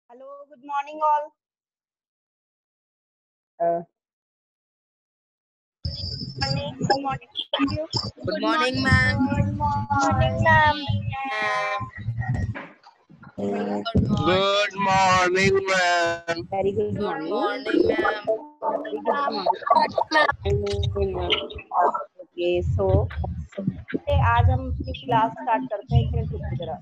Hello, good morning all. Uh, good morning to you. Good morning, ma'am. Good morning, ma'am. Good morning, ma'am. Very good Good morning. morning, ma'am. Very good morning. Okay, so आज हम अपनी class start करते हैं। एक minute रुको जरा।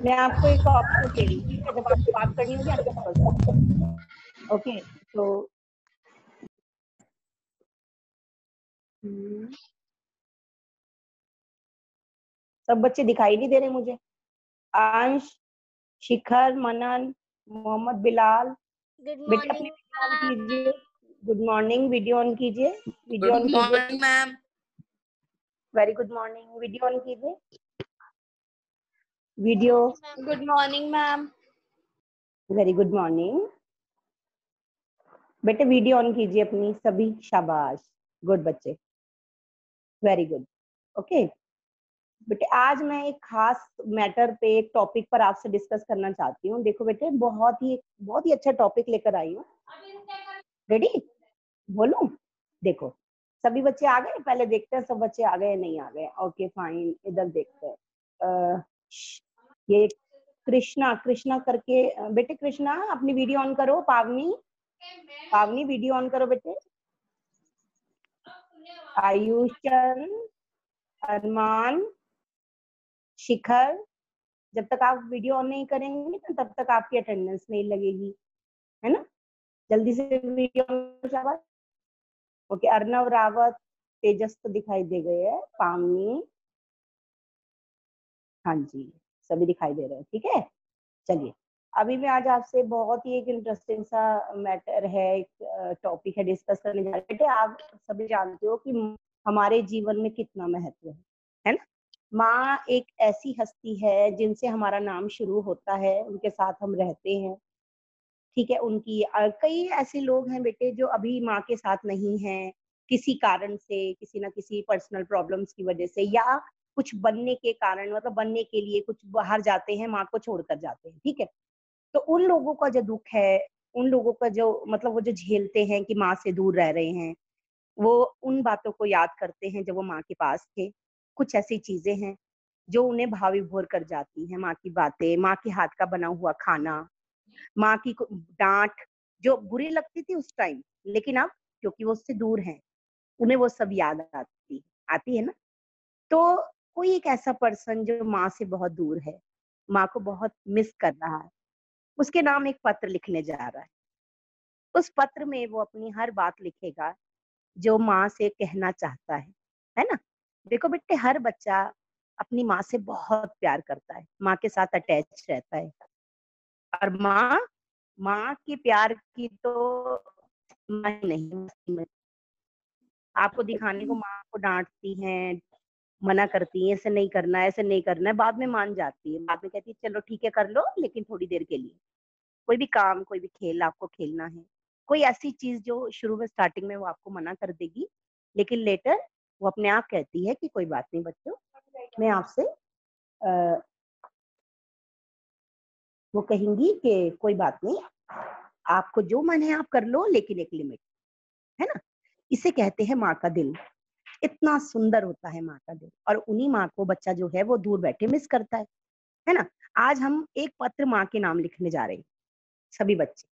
मैं आपको एक ऑप्शन दे रही हूँ, ठीक है? जब आपको बात करनी होगी आपके पास। ओके, तो सब बच्चे दिखाई नहीं दे रहे मुझे। अंश, शिखर, मनन, मोहम्मद बिलाल, बेटा अपनी वीडियो ऑन कीजिए। गुड मॉर्निंग, वीडियो ऑन कीजिए। वीडियो ऑन Good कीजिए। morning, ma'am. Very good morning, video on कीजिए। Video. Good morning, ma'am. Very good morning. बेटे वीडियो ऑन कीजिए अपनी सभी। शाबाश, गुड बच्चे, वेरी गुड। ओके बेटे, आज मैं एक खास मैटर पे, एक टॉपिक पर आपसे डिस्कस करना चाहती हूँ। देखो बेटे, बहुत ही अच्छा टॉपिक लेकर आई हूँ। रेडी? बोलूं? देखो, सभी बच्चे आ गए? पहले देखते हैं सब बच्चे आ गए नहीं आ गए। ओके फाइन, इधर देखते हैं। ये कृष्णा करके, बेटे कृष्णा अपनी वीडियो ऑन करो। पावनी वीडियो ऑन करो बेटे। आयुषन, अरमान, शिखर, जब तक आप वीडियो ऑन नहीं करेंगे तो तब तक आपकी अटेंडेंस नहीं लगेगी, है ना? जल्दी से वीडियो ऑन। शाबाश। ओके, अर्नव रावत, तेजस तो दिखाई दे गए हैं। पावनी, हाँ जी, सभी दिखाई दे रहे हैं। ठीक है, चलिए अभी मैं आज आपसे बहुत ही एक इंटरेस्टिंग सा मैटर है, एक टॉपिक है, डिस्कस करने जा रहे हैं। बेटे आप सभी जानते हो कि हमारे जीवन में कितना महत्व है ना? माँ एक ऐसी हस्ती है जिनसे हमारा नाम शुरू होता है, उनके साथ हम रहते हैं। ठीक है, उनकी कई ऐसे लोग हैं बेटे जो अभी माँ के साथ नहीं हैं, किसी कारण से, किसी ना किसी पर्सनल प्रॉब्लम्स की वजह से, या कुछ बनने के कारण, मतलब बनने के लिए कुछ बाहर जाते हैं, माँ को छोड़कर जाते हैं। ठीक है, तो उन लोगों का जो दुख है, उन लोगों का जो मतलब वो जो झेलते हैं कि माँ से दूर रह रहे हैं, वो उन बातों को याद करते हैं जब वो माँ के पास थे। कुछ ऐसी चीजें हैं जो उन्हें भाव विभोर कर जाती हैं। माँ की बातें, माँ के हाथ का बना हुआ खाना, माँ की डांट जो बुरी लगती थी उस टाइम, लेकिन अब क्योंकि वो उससे दूर हैं, उन्हें वो सब याद आती है ना? तो कोई एक ऐसा पर्सन जो माँ से बहुत दूर है, माँ को बहुत मिस कर रहा है, उसके नाम एक पत्र लिखने जा रहा है। उस पत्र में वो अपनी हर बात लिखेगा जो माँ से कहना चाहता है ना? देखो बेटे, हर बच्चा अपनी माँ से बहुत प्यार करता है, माँ के साथ अटैच रहता है। और माँ माँ के प्यार की तो सीमा ही नहीं। आपको दिखाने को माँ को डांटती हैं, मना करती हैं, ऐसे नहीं करना है, ऐसे नहीं करना है, बाद में मान जाती है। बाद में कहती है चलो ठीक है कर लो, लेकिन थोड़ी देर के लिए। कोई भी काम, कोई भी खेल आपको खेलना है, कोई ऐसी चीज जो शुरू में स्टार्टिंग में वो आपको मना कर देगी, लेकिन लेटर वो अपने आप कहती है कि कोई बात नहीं बच्चों, मैं आपसे वो कहेंगी कि कोई बात नहीं, आपको जो मन है आप कर लो, लेकिन एक लिमिट, है ना? इसे कहते हैं माँ का दिल। इतना सुंदर होता है माँ का दिल, और उन्हीं माँ को बच्चा जो है वो दूर बैठे मिस करता है ना? आज हम एक पत्र माँ के नाम लिखने जा रहे हैं, सभी बच्चे।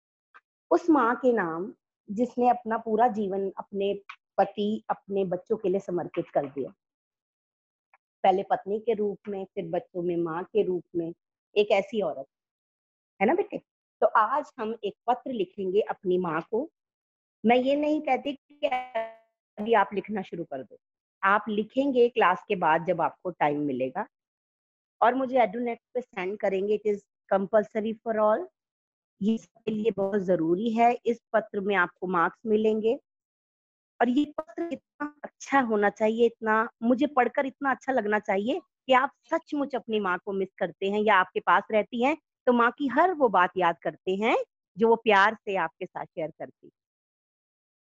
उस माँ के नाम जिसने अपना पूरा जीवन अपने पति, अपने बच्चों के लिए समर्पित कर दिया। पहले पत्नी के रूप में, फिर बच्चों में माँ के रूप में, एक ऐसी औरत, है ना बेटे? तो आज हम एक पत्र लिखेंगे अपनी माँ को। मैं ये नहीं कहती कि अभी आप लिखना शुरू कर दो, आप लिखेंगे क्लास के बाद जब आपको टाइम मिलेगा, और मुझे एडुनेट पे सेंड करेंगे। It is compulsory for all, ये सबके लिए बहुत जरूरी है। इस पत्र में आपको मार्क्स मिलेंगे, और ये पत्र इतना अच्छा होना चाहिए, इतना मुझे पढ़कर इतना अच्छा लगना चाहिए कि आप सचमुच अपनी माँ को मिस करते हैं, या आपके पास रहती हैं तो माँ की हर वो बात याद करते हैं जो वो प्यार से आपके साथ शेयर करती।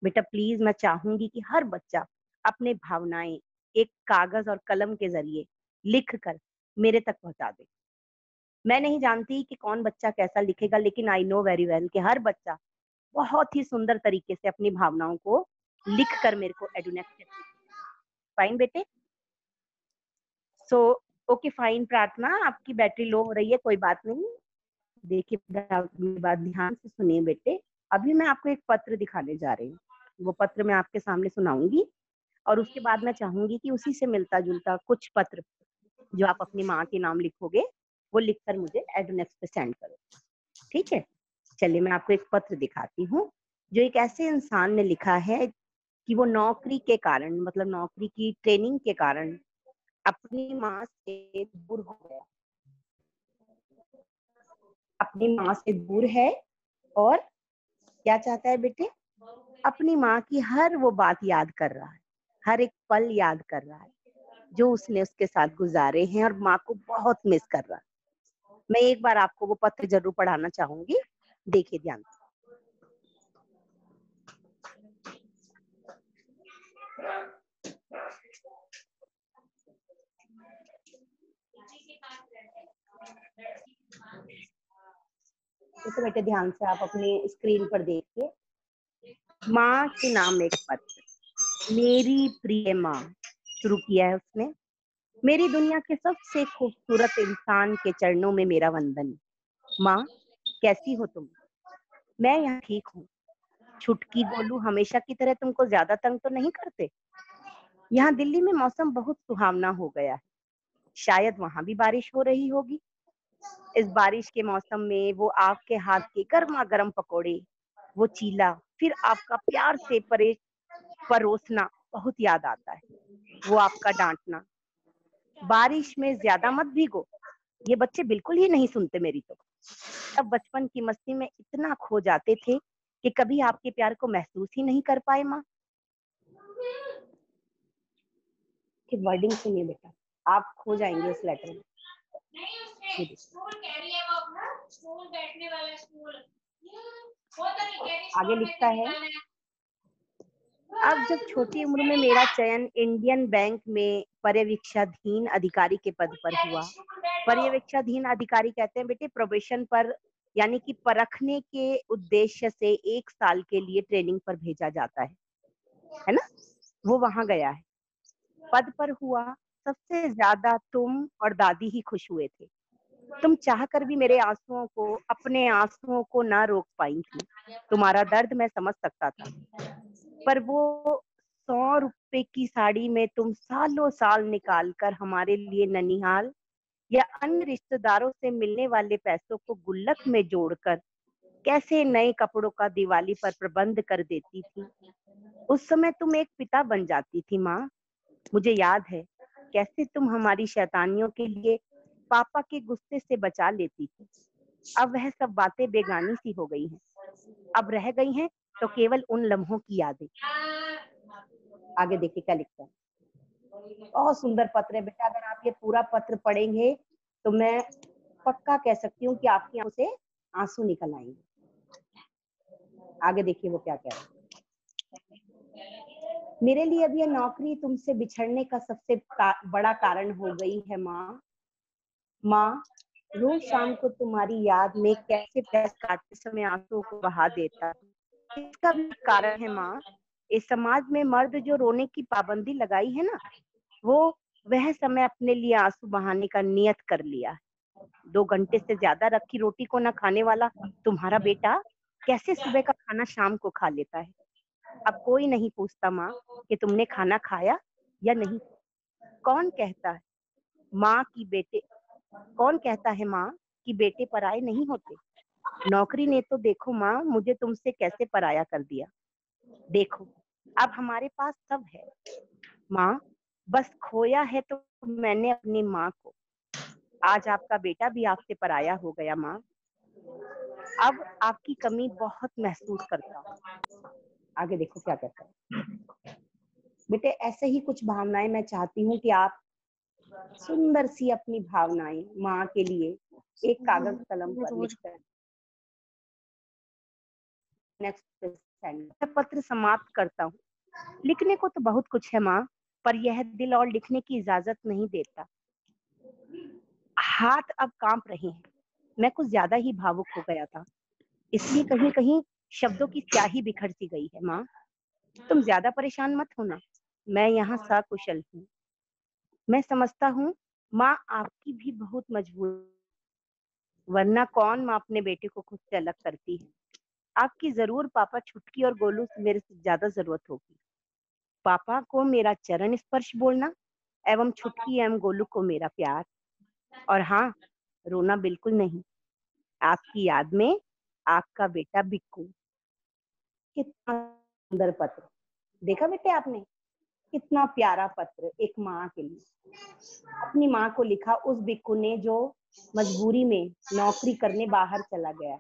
बेटा प्लीज, मैं चाहूंगी कि हर बच्चा अपने भावनाएं एक कागज और कलम के जरिए लिख कर मेरे तक पहुंचा दे। मैं नहीं जानती कि कौन बच्चा कैसा लिखेगा, लेकिन आई नो वेरी वेल कि हर बच्चा बहुत ही सुंदर तरीके से अपनी भावनाओं को लिख कर मेरे को एडुनेक्ट। फाइन बेटे। सो ओके फाइन प्रार्थना, आपकी बैटरी लो हो रही है, कोई बात नहीं। देखिए मेरी बात ध्यान से सुनिए बेटे। अभी मैं आपको एक पत्र दिखाने जा रही हूँ, वो पत्र मैं आपके सामने सुनाऊंगी और उसके बाद मैं चाहूंगी कि उसी से मिलता जुलता कुछ पत्र जो आप अपनी माँ के नाम लिखोगे वो लिखकर मुझे एडोनेक्स पे सेंड करो, ठीक है। चलिए मैं आपको एक पत्र दिखाती हूँ जो एक ऐसे इंसान ने लिखा है कि वो नौकरी के कारण, मतलब नौकरी की ट्रेनिंग के कारण अपनी माँ से दूर हो गया, अपनी माँ से दूर है और क्या चाहता है बेटे, अपनी माँ की हर वो बात याद कर रहा है, हर एक पल याद कर रहा है जो उसने उसके साथ गुजारे हैं और माँ को बहुत मिस कर रहा है। मैं एक बार आपको वो पत्र जरूर पढ़ाना चाहूंगी, देखिए ध्यान से। तो बेटे ध्यान से आप अपनी स्क्रीन पर देखिए। माँ के नाम एक पत्र, मेरी प्रिय माँ, शुरू किया है उसने। मेरी दुनिया के सबसे खूबसूरत इंसान के चरणों में मेरा वंदन। माँ कैसी हो तुम? मैं यहाँ ठीक हूँ। छुटकी गोलू हमेशा की तरह तुमको ज्यादा तंग तो नहीं करते? यहाँ दिल्ली में मौसम बहुत सुहावना हो गया है, शायद वहां भी बारिश हो रही होगी। इस बारिश के मौसम में वो आपके हाथ के गर्मा गर्म पकोड़े, वो चीला, फिर आपका प्यार से परोसना बहुत याद आता है। वो आपका डांटना, बारिश में ज्यादा मत भीगो। ये बच्चे बिल्कुल ही नहीं सुनते मेरी तो। अब बचपन की मस्ती में इतना खो जाते थे कि कभी आपके प्यार को महसूस ही नहीं कर पाए। माँ की वर्डिंग सुनिए बेटा, आप खो जाएंगे इस लेटर में। आगे लिखता है, अब जब छोटी उम्र में मेरा चयन इंडियन बैंक में पर्यवेक्षाधीन अधिकारी के पद पर हुआ। पर्यवेक्षाधीन अधिकारी कहते हैं बेटे प्रोबेशन पर, यानी कि परखने के उद्देश्य से 1 साल के लिए ट्रेनिंग पर भेजा जाता है ना। वो वहां गया है, पद पर हुआ। सबसे ज्यादा तुम और दादी ही खुश हुए थे। तुम चाहकर भी मेरे आंसुओं को, अपने आंसुओं को ना रोक पाई थी। तुम्हारा दर्द मैं समझ सकता था, पर वो 100 रुपए की साड़ी में तुम सालों साल निकाल कर हमारे लिए ननिहाल या अन्य रिश्तेदारों से मिलने वाले पैसों को गुल्लक में जोड़कर कैसे नए कपड़ों का दिवाली पर प्रबंध कर देती थी। उस समय तुम एक पिता बन जाती थी। माँ मुझे याद है कैसे तुम हमारी शैतानियों के लिए पापा के गुस्से से बचा लेती थी। अब वह सब बातें बेगानी सी हो गई हैं, अब रह गई हैं तो केवल उन लम्हों की यादें। आगे देखिए क्या लिखता है। बहुत सुंदर पत्र है बेटा, अगर आप ये पूरा पत्र पढ़ेंगे तो मैं पक्का कह सकती हूँ कि आपकी आंखों से आंसू निकल आएंगे। आगे देखिए वो क्या कह रहा है। मेरे लिए अब यह नौकरी तुमसे बिछड़ने का सबसे बड़ा कारण हो गई है। माँ रोज शाम को तुम्हारी याद में कैसे प्यास काटते समय आंसू को बहा देता। इसका भी कारण है माँ, इस समाज में मर्द जो रोने की पाबंदी लगाई है ना, वो वह समय अपने लिए आंसू बहाने का नियत कर लिया। 2 घंटे से ज्यादा रखी रोटी को न खाने वाला तुम्हारा बेटा कैसे सुबह का खाना शाम को खा लेता है। अब कोई नहीं पूछता माँ कि तुमने खाना खाया या नहीं। कौन कहता है माँ की बेटे कौन कहता है माँ कि बेटे पराये नहीं होते। नौकरी ने तो देखो माँ मुझे तुमसे कैसे पराया कर दिया। देखो अब हमारे पास सब है माँ, बस खोया है तो मैंने अपनी माँ को। आज आपका बेटा भी आपसे पराया हो गया माँ, अब आपकी कमी बहुत महसूस करता हूँ। आगे देखो क्या कहता है। बेटे ऐसे ही कुछ भावनाएं मैं चाहती हूँ कि आप सुंदर सी अपनी भावनाएं माँ के लिए एक कागज कलम पर लिखकर नेक्स्ट पत्र समाप्त करता हूँ। लिखने को तो बहुत कुछ है माँ, पर यह दिल और लिखने की इजाजत नहीं देता। हाथ अब कांप रहे हैं। मैं कुछ ज्यादा ही भावुक हो गया था, इसलिए कहीं कहीं शब्दों की स्याही बिखर सी गई है। माँ, तुम ज्यादा परेशान मत होना, मैं यहाँ सकुशल हूँ। मैं समझता हूँ माँ आपकी भी बहुत मजबूरी, वरना कौन माँ अपने बेटे को खुद से अलग करती है। आपकी जरूर पापा छुटकी और गोलू से मेरे से ज्यादा जरूरत होगी। पापा को मेरा चरण स्पर्श बोलना एवं छुटकी एवं गोलू को मेरा प्यार। और हाँ, रोना बिल्कुल नहीं। आपकी याद में आपका बेटा बिक्कू। कितना सुंदर पत्र देखा बेटे आपने, कितना प्यारा पत्र एक माँ के लिए, अपनी माँ को लिखा उस बिक्कू ने जो मजबूरी में नौकरी करने बाहर चला गया।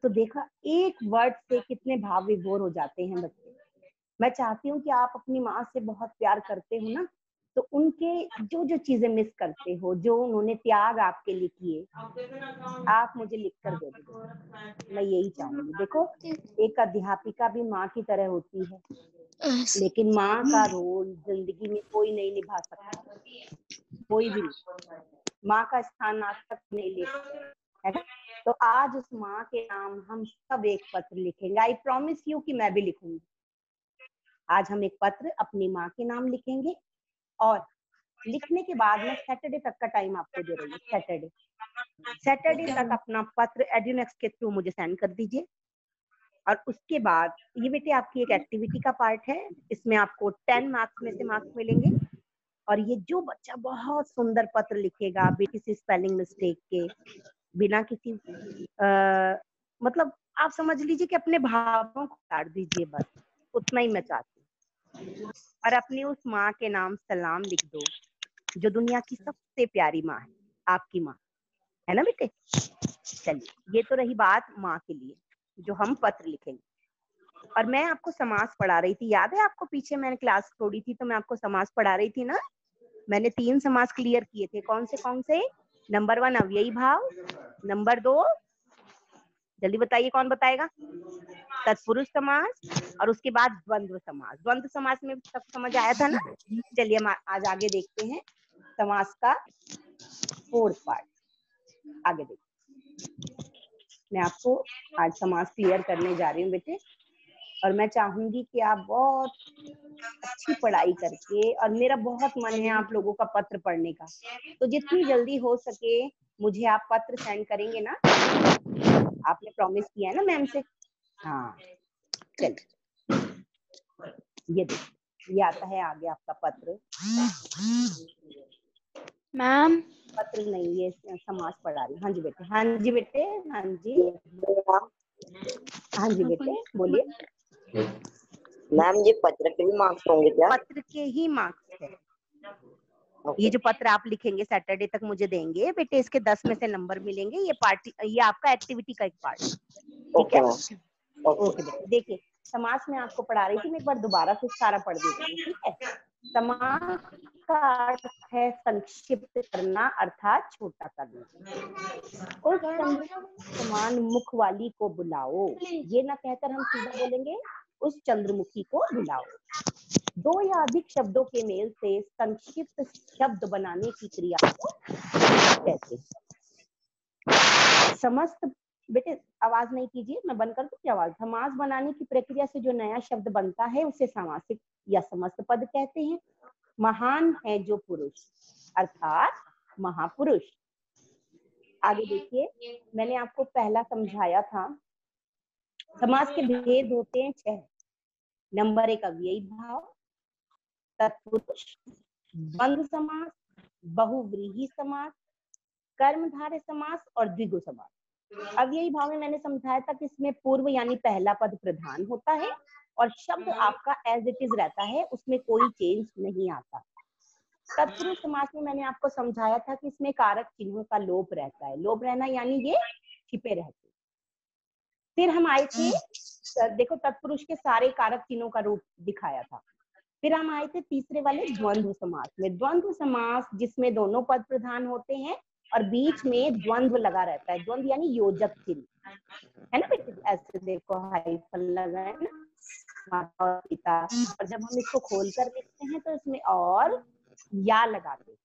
तो देखा, एक वर्ड से कितने भाव विभोर हो जाते हैं बच्चे। मैं चाहती हूँ कि आप अपनी माँ से बहुत प्यार करते हो ना, तो उनके जो जो चीजें मिस करते हो, जो उन्होंने त्याग आपके लिए किए, आप मुझे लिख कर दे दो। मैं यही चाहूंगी। देखो, एक अध्यापिका भी माँ की तरह होती है, लेकिन माँ का रोल जिंदगी में कोई नहीं निभा सकता, कोई भी नहीं। माँ का स्थान आज तक नहीं ले पाया है। तो आज उस माँ के नाम हम सब एक पत्र लिखेंगे। आई प्रॉमिस यू कि मैं भी लिखूंगी। आज हम एक पत्र अपनी माँ के नाम लिखेंगे, और लिखने के बाद मैं सैटरडे तक का टाइम आपको दे रही हूँ। सैटरडे तक अपना पत्र एड्यूनेक्स के थ्रू मुझे सेंड कर दीजिए। और उसके बाद ये बेटे आपकी एक एक्टिविटी का पार्ट है, इसमें आपको 10 मार्क्स में से मार्क्स मिलेंगे। और ये जो बच्चा बहुत सुंदर पत्र लिखेगा, किसी स्पेलिंग मिस्टेक के बिना किसी मतलब आप समझ लीजिए कि अपने भावों को काट दीजिए, बस उतना ही मैं चाहती हूँ। और अपनी उस माँ के नाम सलाम लिख दो, जो दुनिया की सबसे प्यारी माँ है, आपकी माँ है ना बेटे। चलिए, ये तो रही बात माँ के लिए जो हम पत्र लिखेंगे। और मैं आपको समास पढ़ा रही थी, याद है आपको? पीछे मैंने क्लास छोड़ी थी तो मैं आपको समास पढ़ा रही थी ना। मैंने 3 समास क्लियर किए थे। कौन से? नंबर 1 अव्ययी भाव, नंबर 2 जल्दी बताइए, कौन बताएगा? तत्पुरुष समास, और उसके बाद द्वंद्व समास। द्वंद्व समास में सब समझ आया था ना। चलिए हम आज आगे देखते हैं समास का 4th पार्ट। आगे देखिए, मैं आपको आज समास क्लियर करने जा रही हूँ बेटे। और मैं चाहूंगी कि आप बहुत अच्छी पढ़ाई करके, और मेरा बहुत मन है आप लोगों का पत्र पढ़ने का, तो जितनी जल्दी हो सके मुझे आप पत्र सेंड करेंगे ना। आपने प्रॉमिस किया है ना मैम से। हाँ, चलिए ये देखिए, ये आता है आगे आपका पत्र। मैम, पत्र नहीं, ये समास पढ़ा रही हूँ। हाँ जी बेटे, हाँ जी बेटे, हाँ जी, हाँ जी बेटे, बोलिए। मैम, ये पत्र के भी मार्क्स होंगे क्या? पत्र के ही मार्क्स है। ये जो पत्र आप लिखेंगे सैटरडे तक मुझे देंगे बेटे, इसके 10 में से नंबर मिलेंगे। ये आपका एक्टिविटी का एक पार्ट, ठीक है? ओके बेटे। देखिए, समास में आपको पढ़ा रही थी, मैं एक बार दोबारा से सारा पढ़ देती हूँ, ठीक है? समास का अर्थ है संक्षिप्त करना, अर्थात छोटा करना। उस चंद्र समान मुख वाली को बुलाओ, ये ना कहकर हम सीधा बोलेंगे उस चंद्रमुखी को बुलाओ। 2 या अधिक शब्दों के मेल से संक्षिप्त शब्द बनाने की क्रिया को कहते हैं। समस्त बेटे आवाज नहीं कीजिए, मैं बंद कर दूं आवाज। समास बनाने की प्रक्रिया से जो नया शब्द बनता है उसे सामासिक या समस्त पद कहते हैं। महान है जो पुरुष, अर्थात महापुरुष। आगे देखिए, मैंने आपको पहला समझाया था, समास के भेद होते हैं 6। नंबर 1 अव्ययी भाव, तत्पुरुष, द्वंद्व समास, बहुव्रीहि समास, कर्मधारय समास और द्विगु समास। अव्ययी भाव में मैंने समझाया था कि इसमें पूर्व यानी पहला पद प्रधान होता है और शब्द आपका एज इट इज रहता है, उसमें कोई चेंज नहीं आता। तत्पुरुष समास में मैंने आपको समझाया था कि इसमें कारक चिन्हों का लोप रहता है। लोप रहना यानी ये छिपे रहते। फिर हम आए थे, देखो तत्पुरुष के सारे कारक चिन्हों का रूप दिखाया था। फिर हम आए थे तीसरे वाले द्वंद्व समास में। द्वंद्व समास जिसमें दोनों पद प्रधान होते हैं और बीच में द्वंद्व लगा रहता है। द्वंद्व यानी योजक चिन्ह, है ना बेटे? ऐसे देखो हाइफन लगा है ना, माता और पिता। और जब हम इसको खोलकर देखते हैं तो इसमें और या लगाते हैं,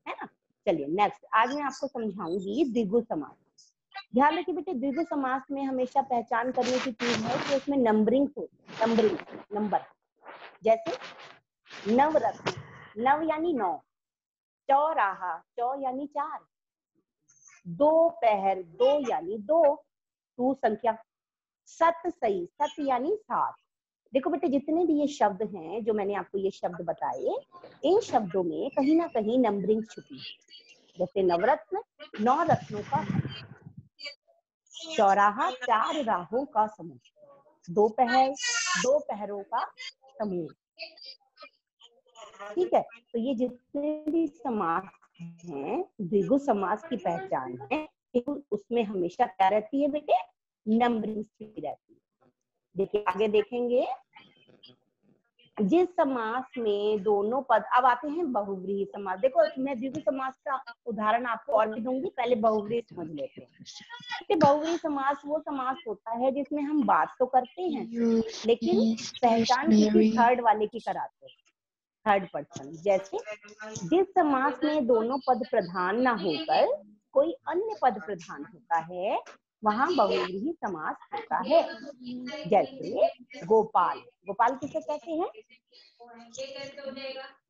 है ना? चलिए नेक्स्ट, आज मैं आपको समझाऊंगी द्विगु समास। ध्यान रखिए बेटे, द्विगु समास में हमेशा पहचान करने की चीज है कि उसमें नंबरिंग हो, नंबर। जैसे नवरत्न, नव यानी 9, चौराहा, चौ यानी 4, दोपहर, 2 यानी 2, 2 संख्या, सत सही, सत यानी 7। देखो बेटे, जितने भी ये शब्द हैं जो मैंने आपको ये शब्द बताए, इन शब्दों में कहीं ना कहीं नंबरिंग छुपी है। जैसे नवरत्न, 9 रत्नों का समूह, चौराहा, 4 राहों का समूह, दोपहर, 2 पहरों का समूह। ठीक है, तो ये जितने भी समास हैं, द्विगु समास की पहचान है, उसमें हमेशा क्या रहती है बेटे, नंबरिंग रहती है। देखिए आगे देखेंगे, जिस समास में दोनों पद, अब आते हैं बहुव्रीहि समास। देखो मैं द्विगु समास का उदाहरण आपको और भी दूंगी, पहले बहुव्रीहि समझ लेते हैं। बहुव्रीहि समास वो समास होता है जिसमें हम बात तो करते हैं लेकिन पहचान किसी थर्ड वाले की कराते हैं, थर्ड पर्सन। जैसे जिस समास में दोनों पद प्रधान ना होकर कोई अन्य पद प्रधान होता है, वहां बहुव्रीहि समास होता है। जैसे गोपाल, गोपाल किसे कहते हैं,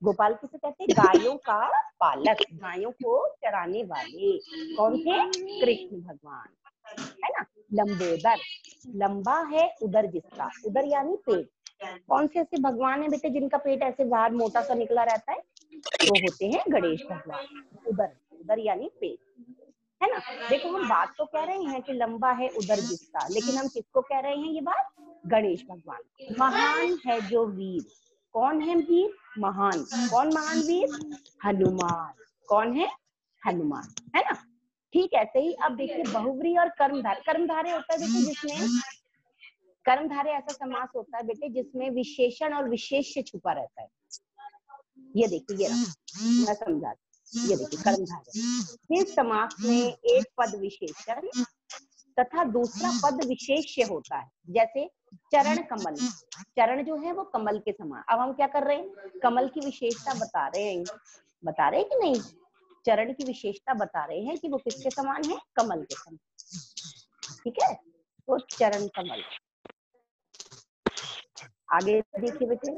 गोपाल किसे कहते हैं, गायों का पालक, गायों को चराने वाले कौन थे, कृष्ण भगवान, है ना। लंबोदर, लंबा है उदर जिसका, उदर यानी पेट। कौन से ऐसे भगवान है बेटे जिनका पेट ऐसे बाहर मोटा सा निकला रहता है, वो होते हैं गणेश भगवान। उदर, उदर यानी पेट, है ना। देखो हम बात तो कह रहे हैं कि लंबा है उदर जिसका, लेकिन हम किसको कह रहे हैं ये बात, गणेश भगवान। महान है जो वीर, कौन है वीर, महान, कौन महान वीर, हनुमान, कौन है, हनुमान, है ना। ठीक ऐसे ही अब देखिए बहुव्रीहि और कर्मधारय। कर्मधारय होता है देखिए जिसमें, कर्मधारय ऐसा समास होता है बेटे जिसमें विशेषण और विशेष्य छुपा रहता है। ये देखिए, ये मैं समझा, ये देखिए कर्मधारय, इस समास में एक पद विशेषण तथा दूसरा पद विशेष्य होता है। जैसे चरण कमल, चरण जो है वो कमल के समान। अब हम क्या कर रहे हैं, कमल की विशेषता बता रहे हैं कि नहीं, चरण की विशेषता बता रहे हैं कि वो किसके समान है, कमल के समान। ठीक है, तो चरण कमल। आगे देखिए बेटे,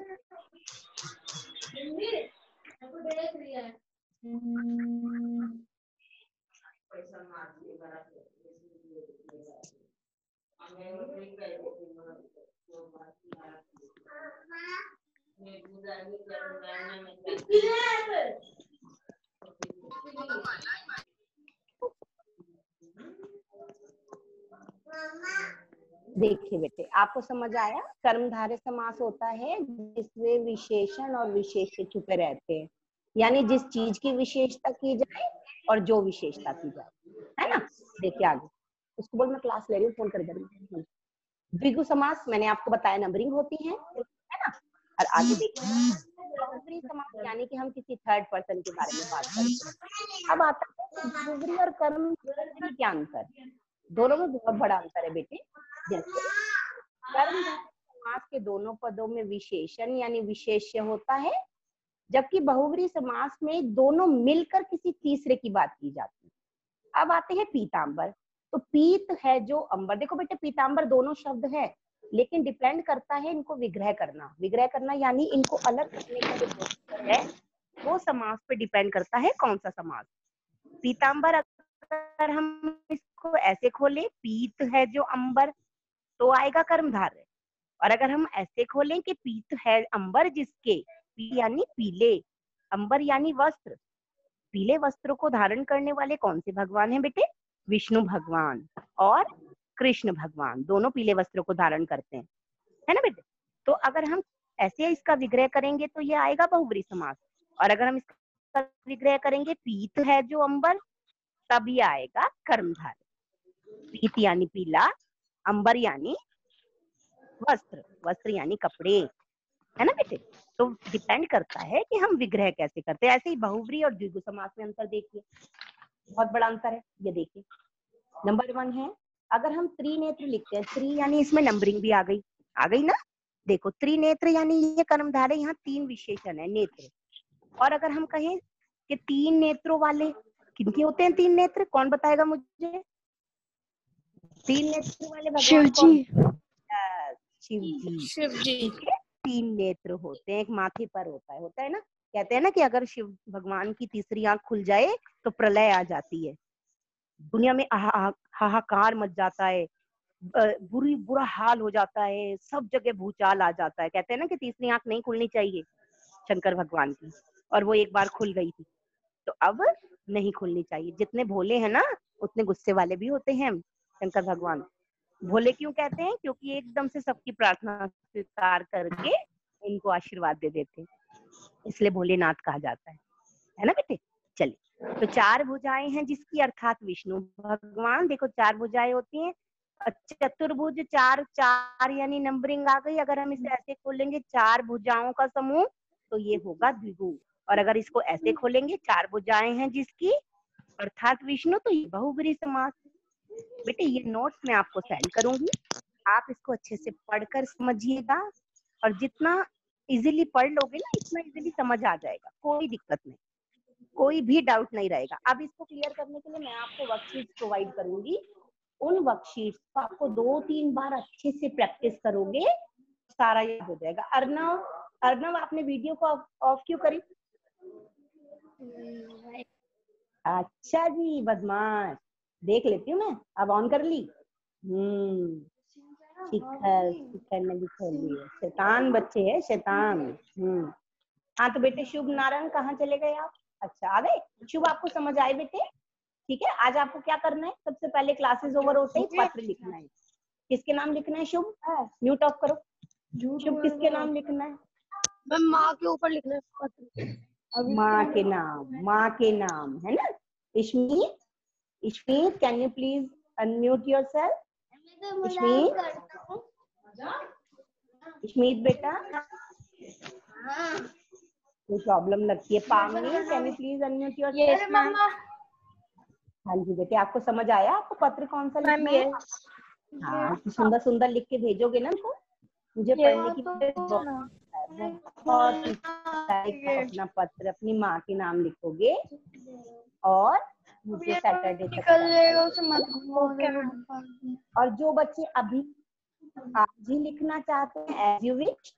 देखिए बेटे आपको समझ आया, कर्मधारय समास होता है जिसमें विशेषण और विशेष्य छुपे रहते हैं, यानी जिस चीज की विशेषता की जाए और जो विशेषता की जाए, है ना। देखिए आगे, उसको बोल मैं क्लास ले रही हूँ, फोन कर दे। द्विगु समास मैंने आपको बताया नंबरिंग होती है ना। और आगे देखिए बहुव्रीहि समास यानी कि हम किसी थर्ड पर्सन के बारे में बात करते हैं। अब आता है बहुव्रीहि और कर्मधारय में क्या अंतर, दोनों में बहुत बड़ा अंतर है बेटे। जैसे कर्मधारय समास के दोनों पदों में विशेषण यानी विशेष्य होता है, जबकि बहुव्रीहि समास में दोनों मिलकर किसी तीसरे की बात की जाती है। अब आते हैं पीतांबर, तो पीत है जो अंबर। देखो बेटे पीतांबर दोनों शब्द है, लेकिन डिपेंड करता है इनको विग्रह करना, विग्रह करना यानी इनको अलग करने का जो प्रोसीजर है वो समास पे डिपेंड करता है कौन सा समास। पीतांबर अगर हम इसको ऐसे खोले, पीत है जो अंबर, तो आएगा कर्मधारय। और अगर हम ऐसे खोलें कि पीत है अंबर जिसके, पीत यानी पीले, अंबर यानी वस्त्र, पीले वस्त्रों को धारण करने वाले कौन से भगवान हैं बेटे, विष्णु भगवान और कृष्ण भगवान, दोनों पीले वस्त्रों को धारण करते हैं, है ना बेटे। तो अगर हम ऐसे इसका विग्रह करेंगे तो ये आएगा बहुव्रीहि समास, और अगर हम इसका विग्रह करेंगे पीत है जो अंबर, तब ये आएगा कर्मधारय। पीत यानी पीला, अंबर यानी वस्त्र, वस्त्र यानी कपड़े, है ना बेटे। तो डिपेंड करता है कि हम विग्रह कैसे करते हैं। ऐसे ही बहुव्रीहि और द्विगु समास में अंतर देखिए, बहुत बड़ा अंतर है। ये देखिए नंबर 1 है, अगर हम त्रिनेत्र लिखते हैं, त्रि यानी इसमें नंबरिंग भी आ गई ना। देखो त्रिनेत्र यानी ये कर्मधारय, यहाँ 3 विशेषण है नेत्र। और अगर हम कहें कि 3 नेत्रों वाले। किनके होते हैं 3 नेत्र? कौन बताएगा मुझे? 3 नेत्र वाले भगवान कौन? शिव जी। शिव जी। ठीक है, 3 नेत्र होते हैं, एक माथे पर होता है ना। कहते हैं ना कि अगर शिव भगवान की तीसरी आंख खुल जाए तो प्रलय आ जाती है, दुनिया में हाहाकार मच जाता है, बुरा हाल हो जाता है, सब जगह भूचाल आ जाता है। कहते हैं ना कि तीसरी आंख नहीं खुलनी चाहिए शंकर भगवान की, और वो एक बार खुल गई थी, तो अब नहीं खुलनी चाहिए। जितने भोले हैं ना उतने गुस्से वाले भी होते हैं शंकर भगवान। भोले क्यों कहते हैं? क्योंकि एकदम से सबकी प्रार्थना स्वीकार करके इनको आशीर्वाद दे देते हैं, इसलिए भोलेनाथ कहा जाता है ना बेटे। चलिए, तो 4 भुजाएं हैं जिसकी, अर्थात विष्णु भगवान। देखो 4 भुजाएं होती हैं। चतुर्भुज 4 यानी नंबरिंग आ गई। अगर हम इसे ऐसे खोलेंगे 4 भुजाओं का समूह तो ये होगा द्विगु, और अगर इसको ऐसे खोलेंगे 4 भुजाएं हैं जिसकी, अर्थात विष्णु, तो ये बहुब्री समास। बेटे ये नोट्स मैं आपको सेंड करूंगी, आप इसको अच्छे से पढ़कर समझिएगा, और जितना इजीली पढ़ लोगे ना इतना इजीली समझ आ जाएगा, कोई दिक्कत नहीं, कोई भी डाउट नहीं रहेगा। अब इसको क्लियर करने के लिए मैं आपको वर्कशीट प्रोवाइड करूंगी। उन वर्कशीट्स को आपको 2-3 बार अच्छे से प्रैक्टिस करोगे, सारा याद हो जाएगा। अर्नव आपने वीडियो को ऑफ क्यों करी? अच्छा जी, बदमाश। देख लेती हूँ मैं, अब ऑन कर ली। शिखर ने भी खोल ली है। शैतान बच्चे है, शैतान। हाँ तो बेटे शुभ नारायण कहाँ चले गए आप? अच्छा आ गए। शुभ आपको समझ आए बेटे? ठीक है, आज आपको क्या करना है? सबसे पहले क्लासेस ओवर होते ही पत्र लिखना है। किसके नाम लिखना है शुभ? म्यूट ऑफ करो। शुभ किसके नाम लिखना है? माँ के ऊपर लिखना है पत्र। माँ के नाम, माँ के नाम है ना। Ishmeet can you please unmute yourself? Ishmeet बेटा कोई प्रॉब्लम लगती है। पावनी can you please unmute yourself? हाँ जी बेटे, आपको समझ आया? आपको पत्र कौन सा लिखना है? हाँ, सुंदर सुंदर लिख के भेजोगे ना तो मुझे पढ़ने की बहुत अपना पत्र अपनी माँ के नाम लिखोगे और मुझे सैटरडे तक। और जो बच्चे अभी आज ही लिखना चाहते हैं एज यू विश,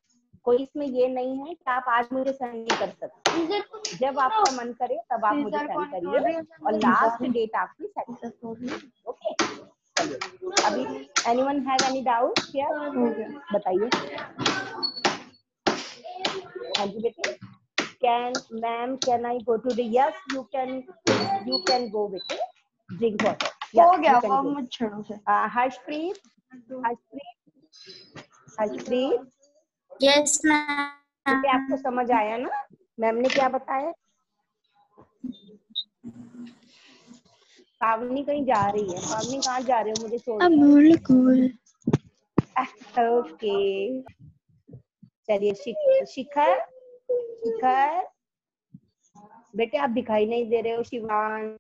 कोई इसमें ये नहीं है कि आप आज मुझे सेंड नहीं कर सकते। जब आपका मन करे तब आप मुझे सेंड करिए, और लास्ट डेट आपकी सैटरडे। ओके, अभी anyone have any doubt here? बताइए। हाँ जी बेटे, can I go to the? Yes you can go बेटे, ड्रिंक वाटर। हो गया मच्छरों से। Harshpreet yes ma'am. आपको समझ आया ना मैम ने क्या बताया? पावनी कहीं जा रही है। पावनी कहाँ जा रहे हो मुझे छोड़? ओके चलिए। शिखर बेटे आप दिखाई नहीं दे रहे हो। शिवान,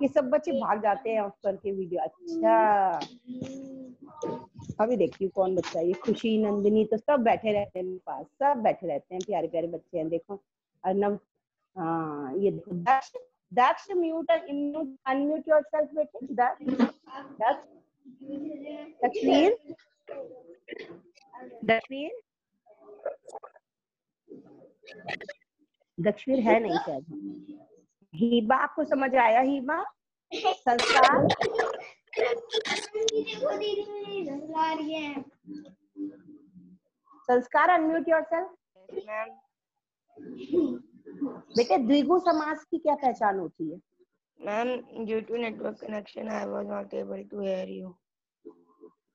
ये सब बच्चे भाग जाते हैं ऑफ करके वीडियो। अच्छा अभी देखती हूँ कौन बच्चा है ये। खुशी, नंदिनी, तो सब बैठे रहते हैं मेरे पास, सब बैठे रहते हैं, प्यारे प्यारे बच्चे हैं। देखो अर्नव, हाँ ये देखो दक्ष म्यूट अनम्यूट योरसेल्फ बेटे। दक्षवीर है नहीं शायद। हीबा, आपको समझ आया? हीबा संस्कार अनम्यूट योरसेल्फ। बेटे द्विगु समास की क्या पहचान होती है? Ma'am due to network connection I was not able to hear you.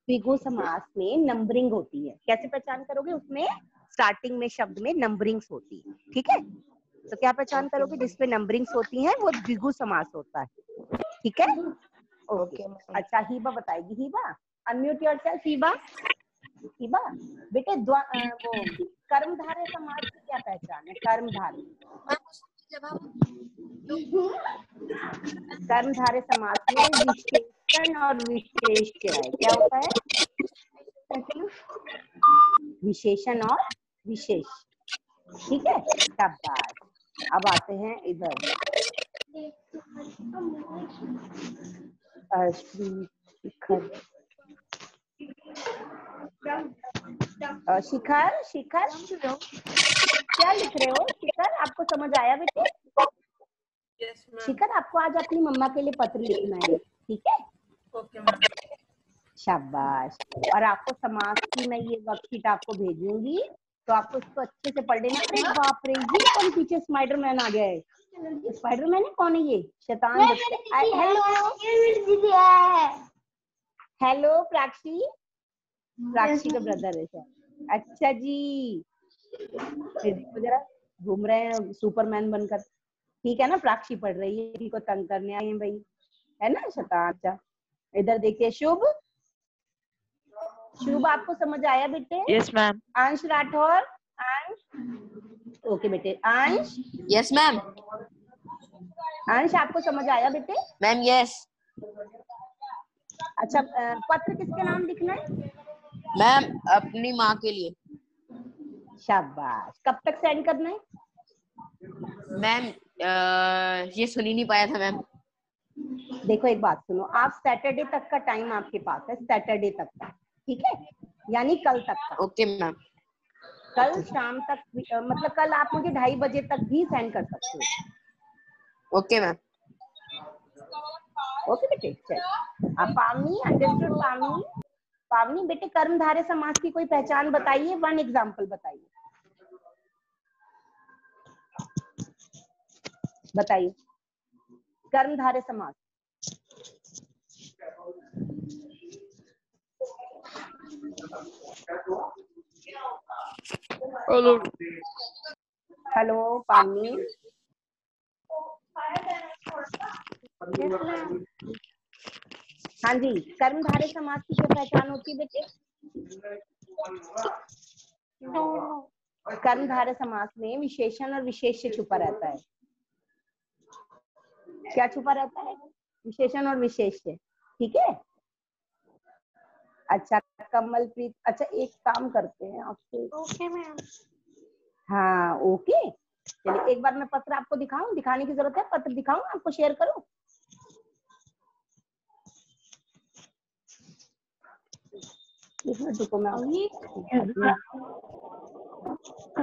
द्विगु समास में नंबरिंग होती है। कैसे पहचान करोगे? उसमें स्टार्टिंग में शब्द में नंबरिंग्स होती है। ठीक है, तो क्या पहचान करोगे? जिसपे नंबरिंग्स होती हैं वो द्विगु समास होता है। ठीक है, ओके। अच्छा हीबा बताएगी। Heba unmute yourself. हीबा बेटे वो कर्मधारय समास की क्या पहचान है? कर्मधारय समास में विशेषण और विशेष्य है। क्या होता है? विशेषण और विशेष। ठीक है, शाबाश। अब आते हैं इधर, शिखर शिखर शिखर क्या लिख रहे हो शिखर? आपको समझ आया बेटे? Yes ma'am. शिखर, आपको आज अपनी मम्मा के लिए पत्र लिखना है, ठीक है? Okay ma'am. शाबाश। और आपको समाज की मैं ये वर्कशीट आपको भेजूंगी, तो आपको इसको अच्छे से पढ़ लेना। अरे बाप रे, ये कौन पीछे स्पाइडरमैन आ गया है? स्पाइडरमैन है? कौन है ये शैतान बच्चा? हेलो प्राक्षी, प्राक्षी का ब्रदर है शायद। अच्छा जी, देखो जरा घूम रहे हैं सुपरमैन बनकर, ठीक है ना? प्राक्षी पढ़ रही है, इनको तंग करने आए हैं भाई, है ना शैतान। अच्छा इधर देखिए, शुभ शुभ आपको समझ आया बेटे? Yes ma'am. अंश राठौर, अंश, ओके बेटे। अंश, यस मैम। अंश आपको समझ आया बेटे? Ma'am yes. अच्छा पत्र किसके नाम लिखना है? मैम अपनी माँ के लिए। शाबाश। कब तक सेंड करना है? मैम ये सुन ही नहीं पाया था मैम। देखो एक बात सुनो, आप सैटरडे तक का टाइम आपके पास है, सैटरडे तक का, ठीक है? यानी कल तक का। Okay ma'am. कल शाम तक, मतलब कल आप मुझे 2:30 बजे तक भी सेंड कर सकते हो। Okay ma'am. ओके बेटे, चल। आप पावनी, अंडरस्टूड पावनी? पावनी बेटे, कर्मधारय समास की कोई पहचान बताइए, वन एग्जाम्पल बताइए, बताइए कर्मधारय समास। हेलो हेलो पावनी। हाँ जी, कर्मधारय समास की क्या पहचान होती है बेटे? कर्मधारय समास में विशेषण और विशेष्य छुपा रहता है। क्या छुपा रहता है? विशेषण और विशेष्य, ठीक है? अच्छा कमलप्रीत, अच्छा एक काम करते हैं आपसे। Okay ma'am. हाँ ओके, चलिए एक बार मैं पत्र आपको दिखाऊं? दिखाने की जरूरत है? पत्र दिखाऊं आपको, शेयर करूं? एक मिनट रुको, मैं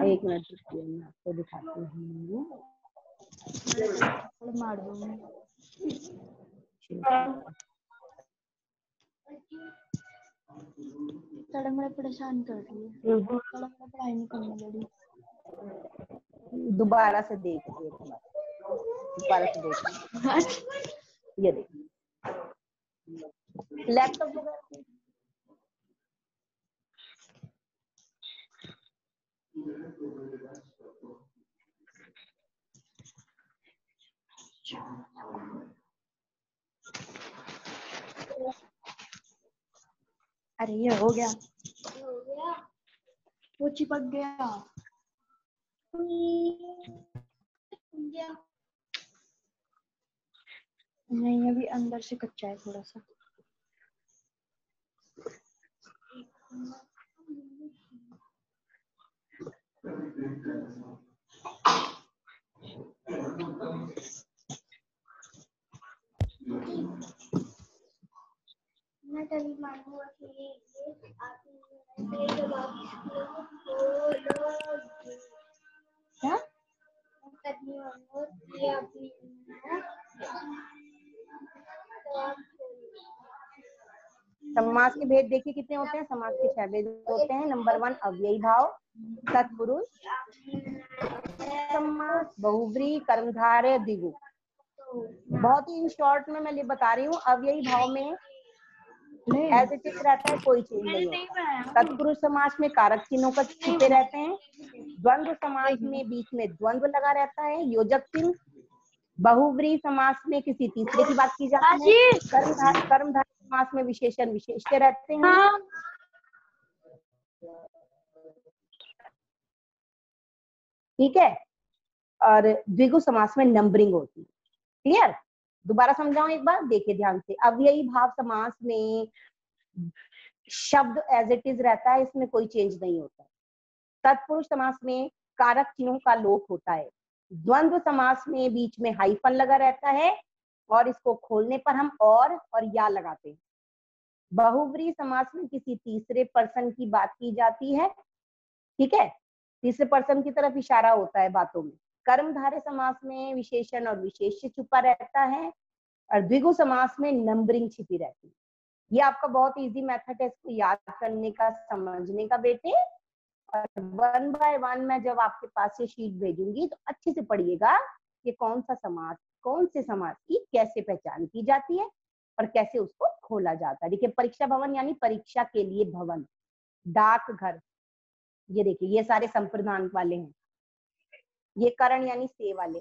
एक मिनट रुकिए, मैं आपको दिखाती हूँ। मार दूंगी। सड़क में परेशान कर रही है, सड़क में पढ़ाई नहीं करने दे रही। दोबारा से देखिए, दोबारा से देखिए, ये देखिए लैपटॉप वगैरह। अरे ये हो गया, वो चिपक गया। नहीं अभी अंदर से कच्चा है थोड़ा सा। क्या? समास के भेद देखिए कितने होते हैं? समास के 6 भेद होते हैं। नंबर 1 अव्ययी भाव, तत्पुरुष समास, बहुव्रीहि, कर्मधारय, द्विगु। बहुत ही इन शॉर्ट में मैं बता रही हूँ। अव्ययी भाव में एज इट इज रहता है, कोई चेंज नहीं होता। तत्पुरुष समास में कारक चिन्हों का छिपे रहते हैं। द्वंद्व समास में बीच में द्वंद्व लगा रहता है, योजक चिन्ह। बहुव्रीहि समास में किसी तीसरे की बात की जाती है। कर्मधारय समास में विशेषण विशेष्य रहते हैं। ठीक है, और द्विगु समास में नंबरिंग होती है। क्लियर? दोबारा समझाऊं एक बार, देखिए ध्यान से। अव्ययी भाव समास में शब्द एज इट इज रहता है, इसमें कोई चेंज नहीं होता। तत्पुरुष समास में कारक चिन्हों का लोप होता है। द्वंद्व समास में बीच में हाइफन लगा रहता है और इसको खोलने पर हम और या लगाते हैं। बहुव्रीहि समास में किसी तीसरे पर्सन की बात की जाती है, ठीक है, तीसरे पर्सन की तरफ इशारा होता है बातों में। कर्मधारय समास में विशेषण और विशेष्य छुपा रहता है और द्विगु समास में नंबरिंग छिपी रहती है। ये आपका बहुत इजी मेथड है इसको याद करने का, समझने का बेटे। और 1 बाय 1 मैं जब आपके पास ये शीट भेजूंगी तो अच्छे से पढ़िएगा कि कौन सा समास, कौन से समास की कैसे पहचान की जाती है और कैसे उसको खोला जाता है। देखिए परीक्षा भवन यानी परीक्षा के लिए भवन, डाकघर, ये देखिए ये सारे संप्रदान वाले हैं। ये करण यानी से वाले,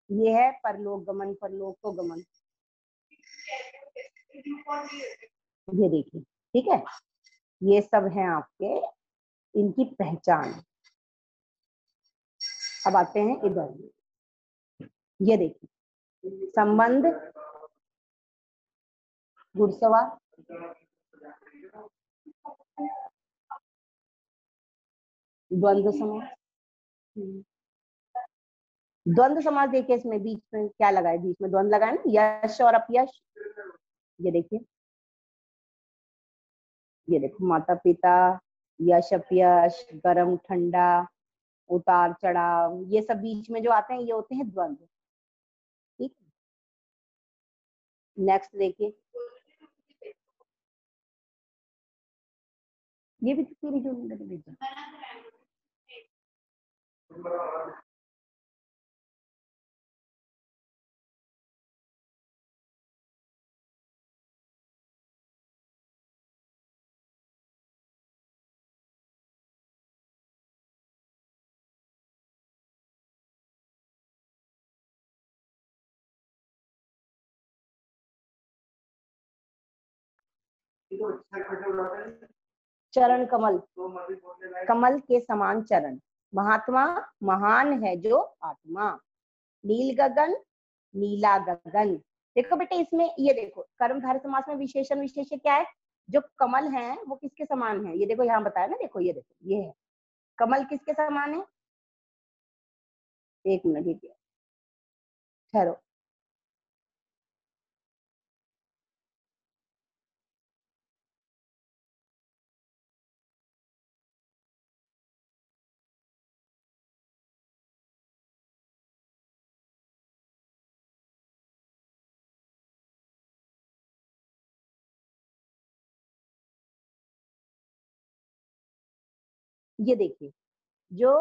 ये है परलोक गमन, परलोक को गमन, ये देखिए, ठीक है, ये सब हैं आपके इनकी पहचान। अब आते हैं इधर, ये देखिए संबंध, घुड़सवार, द्वंद्व समास। द्वंद्व समास देखिए इसमें बीच में क्या लगा है, बीच में द्वंद्व लगा है ना, यश और अपयश। ये देखिए, ये देखो माता पिता, यश अपयश, गरम ठंडा, उतार चढ़ाव, ये सब बीच में जो आते हैं ये होते हैं द्वंद्व। ठीक, नेक्स्ट देखिए, ये भी पूरी जो भेजा। चरण कमल, कमल के समान चरण, महात्मा महान है जो आत्मा, नील गगन, नीला गगन। देखो बेटे इसमें ये देखो कर्मधारय समास में विशेषण विशेष्य क्या है, जो कमल है वो किसके समान है, ये देखो यहाँ बताया ना, देखो ये देखो ये है कमल किसके समान है। एक मिनट देखिए, ठहरो, ये देखिए जो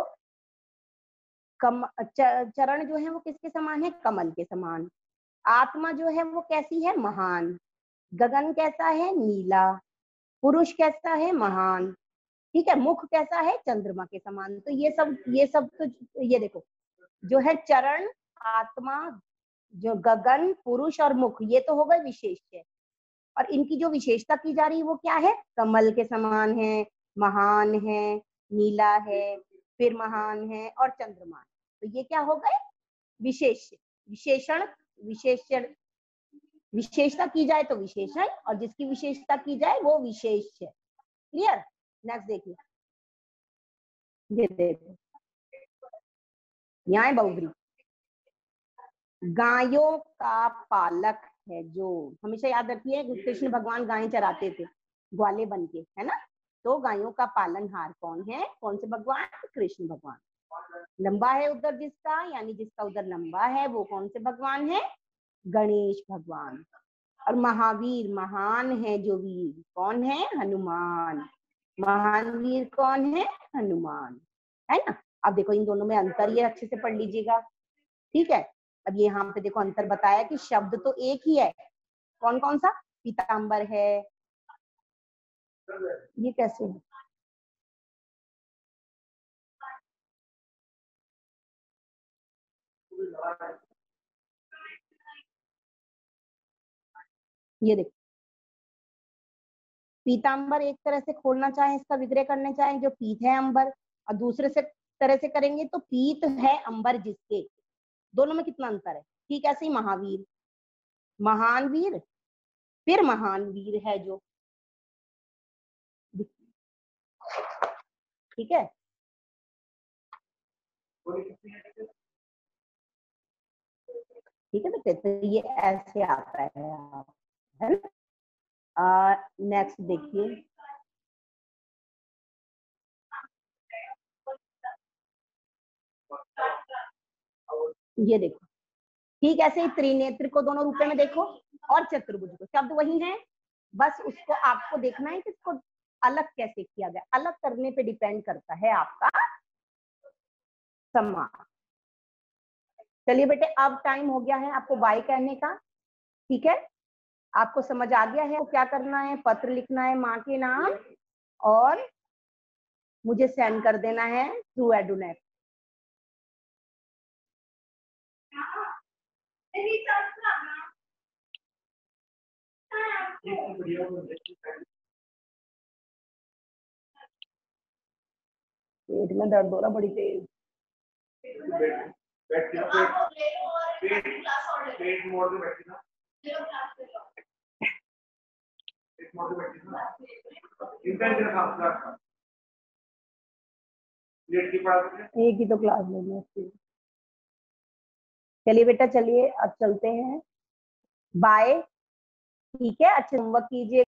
चरण जो है वो किसके समान है, कमल के समान। आत्मा जो है वो कैसी है, महान। गगन कैसा है, नीला। पुरुष कैसा है, महान। ठीक है, मुख कैसा है, चंद्रमा के समान। तो ये सब तो ये देखो जो है चरण, आत्मा, जो गगन, पुरुष और मुख, ये तो हो गए विशेष्य। और इनकी जो विशेषता की जा रही है वो क्या है, कमल के समान है, महान है, नीला है, फिर महान है और चंद्रमा है। तो ये क्या हो गए, विशेष्य, विशेषण, विशेषण, विशेषता की जाए तो विशेषण और जिसकी विशेषता की जाए वो विशेष्य। क्लियर। नेक्स्ट देखिए, ये देखो यहाँ बहुव्रीहि, गायों का पालक है जो, हमेशा याद रखिए कृष्ण भगवान गायें चराते थे ग्वाले बन के, है ना। तो गायों का पालनहार कौन है, कौन से भगवान, कृष्ण भगवान। लंबा है उधर जिसका, यानी जिसका उधर लंबा है वो कौन से भगवान है, गणेश भगवान। और महावीर, महान है जो वीर, कौन है, हनुमान। महान वीर कौन है, हनुमान, है ना। अब देखो इन दोनों में अंतर ये अच्छे से पढ़ लीजिएगा, ठीक है। अब ये यहाँ पे देखो अंतर बताया कि शब्द तो एक ही है, कौन कौन सा, पीतांबर है, ये कैसे है, ये देखो पीतांबर एक तरह से खोलना चाहे, इसका विग्रह करना चाहे, जो पीत है अंबर, और दूसरे से तरह से करेंगे तो पीत है अंबर जिसके, दोनों में कितना अंतर है। ठीक ऐसे ही महावीर, महान वीर, फिर महान वीर है जो, ठीक है। ठीक है बेटे, तो ये ऐसे आता है ना। नेक्स्ट देखिए, ये देखो, ठीक ऐसे ही त्रिनेत्र को दोनों रूपे में देखो और चतुर्भुज को, शब्द वही है, बस उसको आपको देखना है कि इसको अलग कैसे किया गया। अलग करने पे डिपेंड करता है आपका सम्मान। चलिए बेटे, अब टाइम हो गया है आपको बाय कहने का, ठीक है। आपको समझ आ गया है क्या करना है, पत्र लिखना है माँ के नाम और मुझे सेंड कर देना है थ्रू एडुनेट। पेट में दर्द हो रहा बड़ी तेज। एक ही तो क्लास लेनी है उसकी। चलिए बेटा, चलिए अब चलते हैं, बाय। ठीक है, अच्छे होमवर्क कीजिए।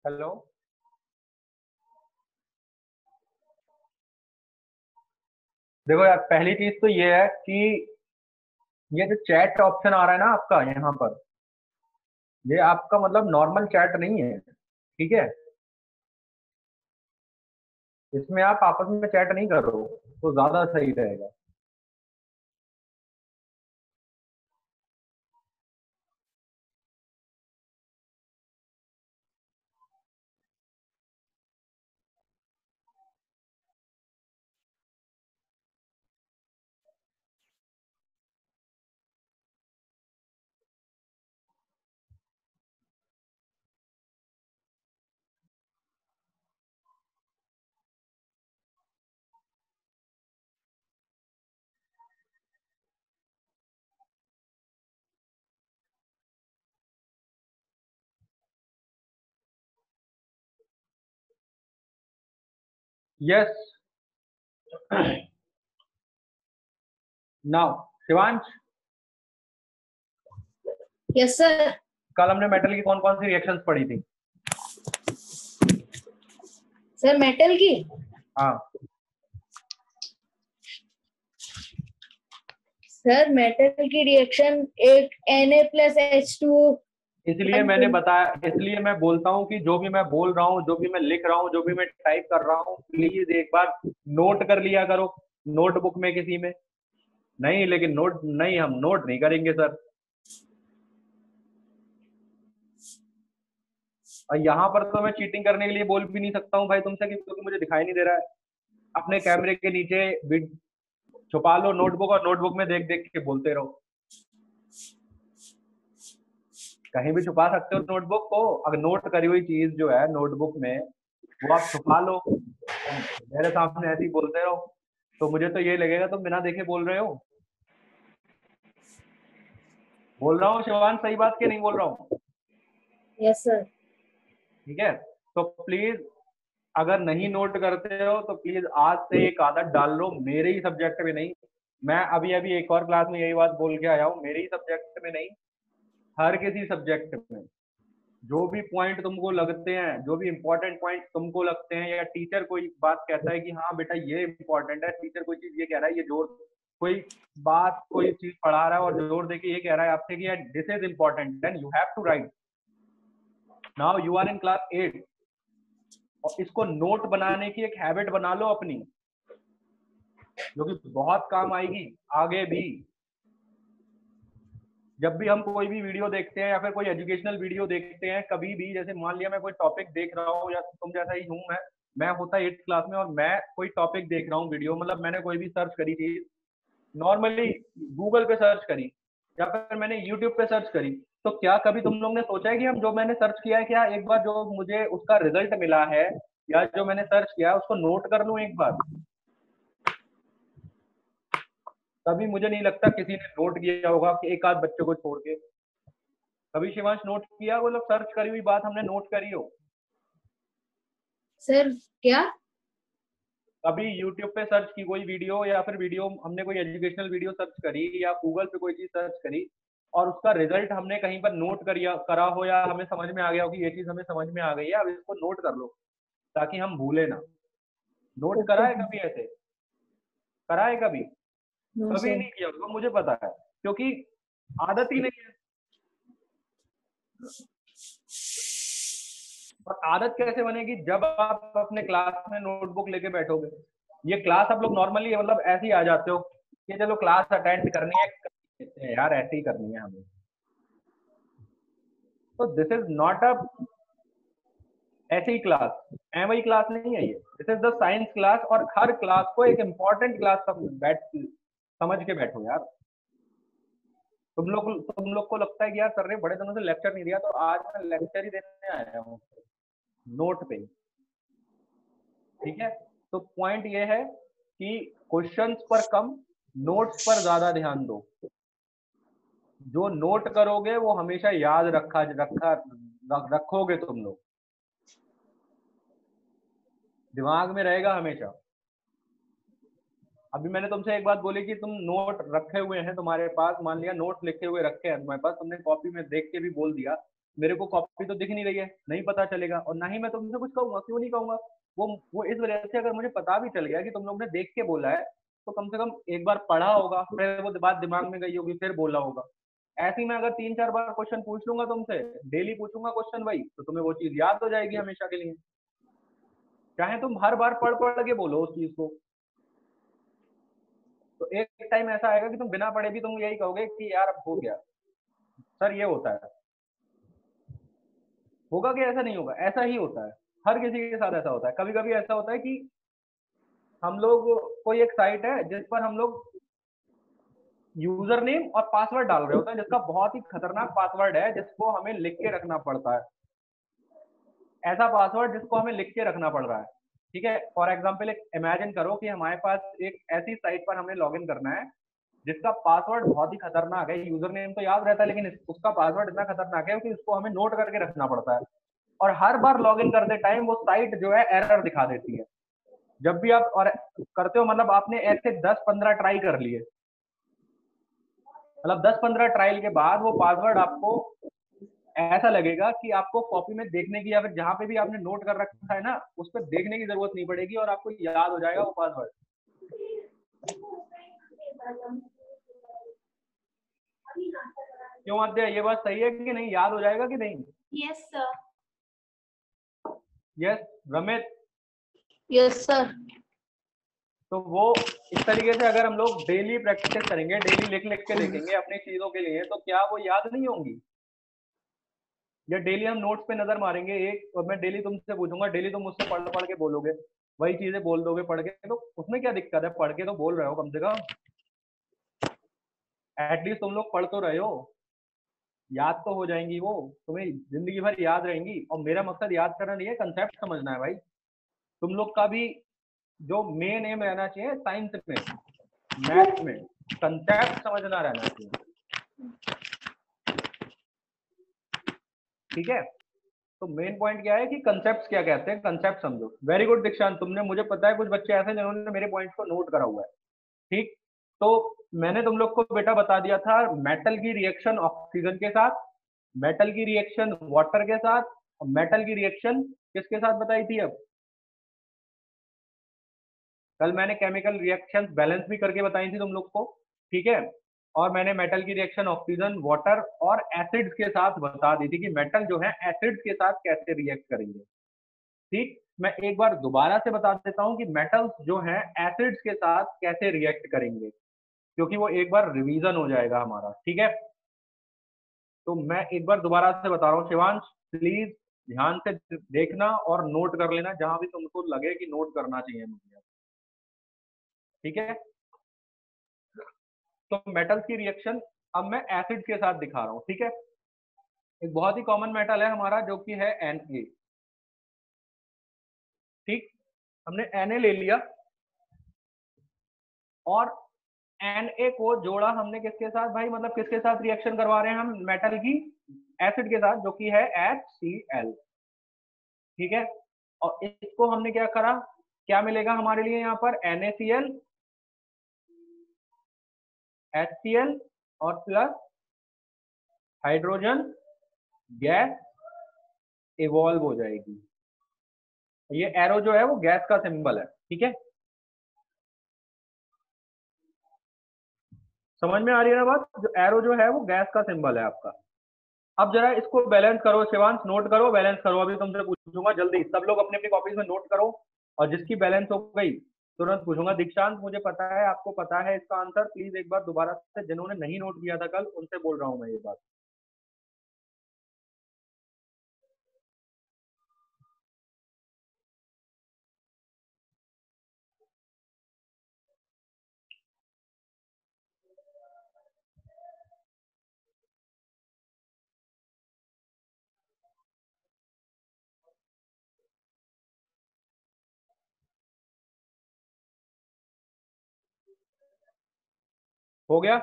हेलो, देखो यार, पहली चीज तो ये है कि ये जो चैट ऑप्शन आ रहा है ना आपका यहाँ पर, ये आपका मतलब नॉर्मल चैट नहीं है, ठीक है। इसमें आप आपस में चैट नहीं करो तो ज्यादा सही रहेगा। Yes, now Shivansh, yes sir. कल हमने मेटल की कौन कौन सी रिएक्शंस पढ़ी थी? सर मेटल की, हाँ, सर मेटल की रिएक्शन एक Na+H2। इसलिए मैंने बताया, इसलिए मैं बोलता हूँ कि जो भी मैं बोल रहा हूँ, जो भी मैं लिख रहा हूँ, जो भी मैं टाइप कर रहा हूँ, प्लीज एक बार नोट कर लिया करो नोटबुक में किसी में। नहीं, लेकिन नोट नहीं, हम नोट नहीं करेंगे सर। और यहाँ पर तो मैं चीटिंग करने के लिए बोल भी नहीं सकता हूँ भाई तुमसे, क्योंकि मुझे दिखाई नहीं दे रहा है। अपने कैमरे के नीचे छुपा लो नोटबुक और नोटबुक में देख देख के बोलते रहो। कहीं भी छुपा सकते हो नोटबुक को। अगर नोट करी हुई चीज जो है नोटबुक में वो आप छुपा लो, मेरे सामने ऐसे ही बोलते रहो, तो मुझे तो ये लगेगा तुम बिना देखे बोल रहे हो। बोल रहा हूँ शिवान, सही बात के नहीं बोल रहा हूँ? Yes sir. ठीक है, तो प्लीज अगर नहीं नोट करते हो तो प्लीज आज से एक आदत डाल लो, मेरे ही सब्जेक्ट में नहीं। मैं अभी अभी एक और क्लास में यही बात बोल के आया हूँ, मेरे ही सब्जेक्ट में नहीं, हर किसी सब्जेक्ट में जो भी पॉइंट तुमको लगते हैं, जो भी इंपॉर्टेंट पॉइंट तुमको लगते हैं, या टीचर कोई बात कहता है कि हाँ बेटा ये इंपॉर्टेंट है, टीचर कोई चीज ये कह रहा है, ये जोर, कोई बात कोई चीज पढ़ा रहा है और जोर देके ये कह रहा है आपसे कि this is important, then you have to write. Now you are in class 8 और इसको नोट बनाने की एक हैबिट बना लो अपनी, जो कि बहुत काम आएगी आगे भी। जब भी हम कोई भी वीडियो देखते हैं या फिर कोई एजुकेशनल वीडियो देखते हैं, कभी भी, जैसे मान लिया मैं कोई टॉपिक देख रहा हूँ, या तुम जैसा ही हूँ मैं होता 8th क्लास में और मैं कोई टॉपिक देख रहा हूँ वीडियो, मतलब मैंने कोई भी सर्च करी थी, नॉर्मली गूगल पे सर्च करी या फिर मैंने यूट्यूब पे सर्च करी, तो क्या कभी तुम लोग ने सोचा है कि हम जो मैंने सर्च किया है, क्या एक बार जो मुझे उसका रिजल्ट मिला है या जो मैंने सर्च किया है उसको नोट कर लूं एक बार? कभी मुझे नहीं लगता किसी ने नोट किया होगा, कि एक आध बच्चे को छोड़ के। कभी शिवांश नोट किया, वो लोग सर्च करी हुई बात हमने नोट करी हो? सर क्या? कभी यूट्यूब पे सर्च की कोई वीडियो, या फिर वीडियो हमने कोई एजुकेशनल वीडियो सर्च करी, या गूगल पे कोई चीज सर्च करी और उसका रिजल्ट हमने कहीं पर नोट करा हो, या हमें समझ में आ गया हो कि ये चीज हमें समझ में आ गई है, अब इसको नोट कर लो ताकि हम भूले ना। नोट करा है कभी ऐसे? करा है कभी? नो कभी सर। नहीं किया होगा, मुझे पता है, क्योंकि आदत ही नहीं है। और आदत कैसे बनेगी? जब आप अपने क्लास में नोटबुक लेके बैठोगे। ये क्लास आप लोग नॉर्मली मतलब ऐसे ही आ जाते हो कि चलो क्लास अटेंड करनी है, कर लेते हैं यार, ऐसे ही करनी है हमें। तो दिस इज नॉट अ ऐसी क्लास, वही क्लास नहीं है ये, this is the science class. और हर क्लास को एक इम्पोर्टेंट क्लास समझ के बैठो यार। तुम लोग को लगता है कि यार सर ने बड़े दिनों से लेक्चर नहीं दिया, तो आज मैं लेक्चर ही देने आया हूँ नोट पे। ठीक है, तो पॉइंट ये है कि क्वेश्चंस पर कम, नोट्स पर ज्यादा ध्यान दो। जो नोट करोगे वो हमेशा याद रखोगे, तुम लोग दिमाग में रहेगा हमेशा। अभी मैंने तुमसे एक बात बोली कि तुम नोट रखे हुए हैं तुम्हारे पास, मान लिया नोट लिखे हुए रखे हैं तुम्हारे पास, तुमने कॉपी में देख के भी बोल दिया मेरे को कॉपी तो दिख नहीं रही है, नहीं पता चलेगा, और ना ही मैं तुमसे कुछ कहूंगा। क्यों नहीं कहूंगा? वो इस वजह से, अगर मुझे पता भी चल गया कि तुम लोग ने देख के बोला है, तो कम से कम एक बार पढ़ा होगा, फिर वो बात दिमाग में गई होगी, फिर बोला होगा। ऐसे ही मैं अगर 3-4 बार क्वेश्चन पूछ लूंगा तुमसे, डेली पूछूंगा क्वेश्चन वही, तो तुम्हें वो चीज याद हो जाएगी हमेशा के लिए। चाहे तुम हर बार पढ़ पढ़ के बोलो उस चीज को, तो एक टाइम ऐसा आएगा कि तुम बिना पढ़े भी तुम यही कहोगे कि यार अब हो गया सर, ये होता है। होगा कि ऐसा नहीं होगा? ऐसा ही होता है, हर किसी के साथ ऐसा होता है। कभी कभी ऐसा होता है कि हम लोग, कोई एक साइट है जिस पर हम लोग यूजर नेम और पासवर्ड डाल रहे होते हैं, जिसका बहुत ही खतरनाक पासवर्ड है, जिसको हमें लिख के रखना पड़ता है। ऐसा पासवर्ड जिसको हमें लिख के रखना पड़ रहा है, ठीक है। फॉर एग्जाम्पल, एक इमेजिन करो कि हमारे पास एक ऐसी साइट पर हमें लॉगिन करना है जिसका पासवर्ड बहुत ही खतरनाक है। यूजर नेम तो याद रहता है, लेकिन उसका पासवर्ड इतना खतरनाक है कि उसको हमें नोट करके रखना पड़ता है। और हर बार लॉगिन करते टाइम वो साइट जो है एरर दिखा देती है। जब भी आप और करते हो, मतलब आपने ऐसे 10-15 ट्राई कर लिए, मतलब 10-15 ट्रायल के बाद वो पासवर्ड आपको ऐसा लगेगा कि आपको कॉपी में देखने की, या फिर जहां पे भी आपने नोट कर रखा है ना, उस पर देखने की जरूरत नहीं पड़ेगी और आपको याद हो जाएगा वो पासवर्ड। क्यों आद्या, ये बात सही है कि नहीं? याद हो जाएगा कि नहीं? Yes sir. Yes Ramit? Yes sir. तो वो इस तरीके से अगर हम लोग डेली प्रैक्टिस करेंगे, डेली लिख लिख के देखेंगे अपनी चीजों के लिए, तो क्या वो याद नहीं होंगी? या डेली हम नोट्स पे नजर मारेंगे एक, और मैं डेली तुमसे पूछूंगा, डेली तुम मुझसे पढ़ पढ़ के बोलोगे, वही चीजें बोल दोगे पढ़ के, तो उसमें क्या दिक्कत है? पढ़ के तो बोल रहे हो, कम से कम एटलीस्ट तुम लोग पढ़ तो रहे हो, याद तो हो जाएंगी वो, तुम्हें जिंदगी भर याद रहेंगी। और मेरा मकसद याद करना नहीं है, कंसेप्ट समझना है भाई। तुम लोग का भी जो मेन एम रहना चाहिए साइंस में, मैथ्स में, कंसेप्ट समझना रहना चाहिए, ठीक है। तो मेन पॉइंट क्या है कि कंसेप्ट क्या कहते हैं, कंसेप्ट समझो। वेरी गुड दीक्षांत, तुमने, मुझे पता है कुछ बच्चे ऐसे जिन्होंने मेरे पॉइंट को नोट करा हुआ है, ठीक। तो मैंने तुम लोग को बेटा बता दिया था मेटल की रिएक्शन ऑक्सीजन के साथ, मेटल की रिएक्शन वाटर के साथ, और मेटल की रिएक्शन किसके साथ बताई थी? अब कल मैंने केमिकल रिएक्शन बैलेंस भी करके बताई थी तुम लोग को, ठीक है। और मैंने मेटल की रिएक्शन ऑक्सीजन, वाटर और एसिड्स के साथ बता दी थी कि मेटल जो है एसिड्स के साथ कैसे रिएक्ट करेंगे, ठीक। मैं एक बार दोबारा से बता देता हूं कि मेटल्स जो है एसिड्स के साथ कैसे रिएक्ट करेंगे, क्योंकि वो एक बार रिवीजन हो जाएगा हमारा, ठीक है। तो मैं एक बार दोबारा से बता रहा हूँ, शिवांश प्लीज ध्यान से देखना और नोट कर लेना जहां भी तुमको लगे कि नोट करना चाहिए मुझे, ठीक है। तो मेटल्स की रिएक्शन अब मैं एसिड के साथ दिखा रहा हूँ, ठीक है। एक बहुत ही कॉमन मेटल है हमारा जो कि है Na, ठीक। हमने Na ले लिया और Na को जोड़ा हमने किसके साथ भाई, मतलब किसके साथ रिएक्शन करवा रहे हैं हम? मेटल की एसिड के साथ, जो कि है HCl, ठीक है। और इसको हमने क्या करा, क्या मिलेगा हमारे लिए यहाँ पर? NaCl, HCl और प्लस हाइड्रोजन गैस इवॉल्व हो जाएगी। ये एरो जो है वो गैस का सिंबल है, ठीक है। समझ में आ रही है ना बात? जो एरो जो है वो गैस का सिंबल है आपका। अब जरा इसको बैलेंस करो शिवांश, नोट करो, बैलेंस करो। अभी तुमसे पूछूंगा जल्दी, सब लोग अपनी अपनी कॉपीज में नोट करो, और जिसकी बैलेंस हो गई तुरंत पूछूंगा। दीक्षांत मुझे पता है, आपको पता है इसका आंसर, प्लीज एक बार दोबारा से, जिन्होंने नहीं नोट किया था कल उनसे बोल रहा हूँ मैं ये बात। हो गया?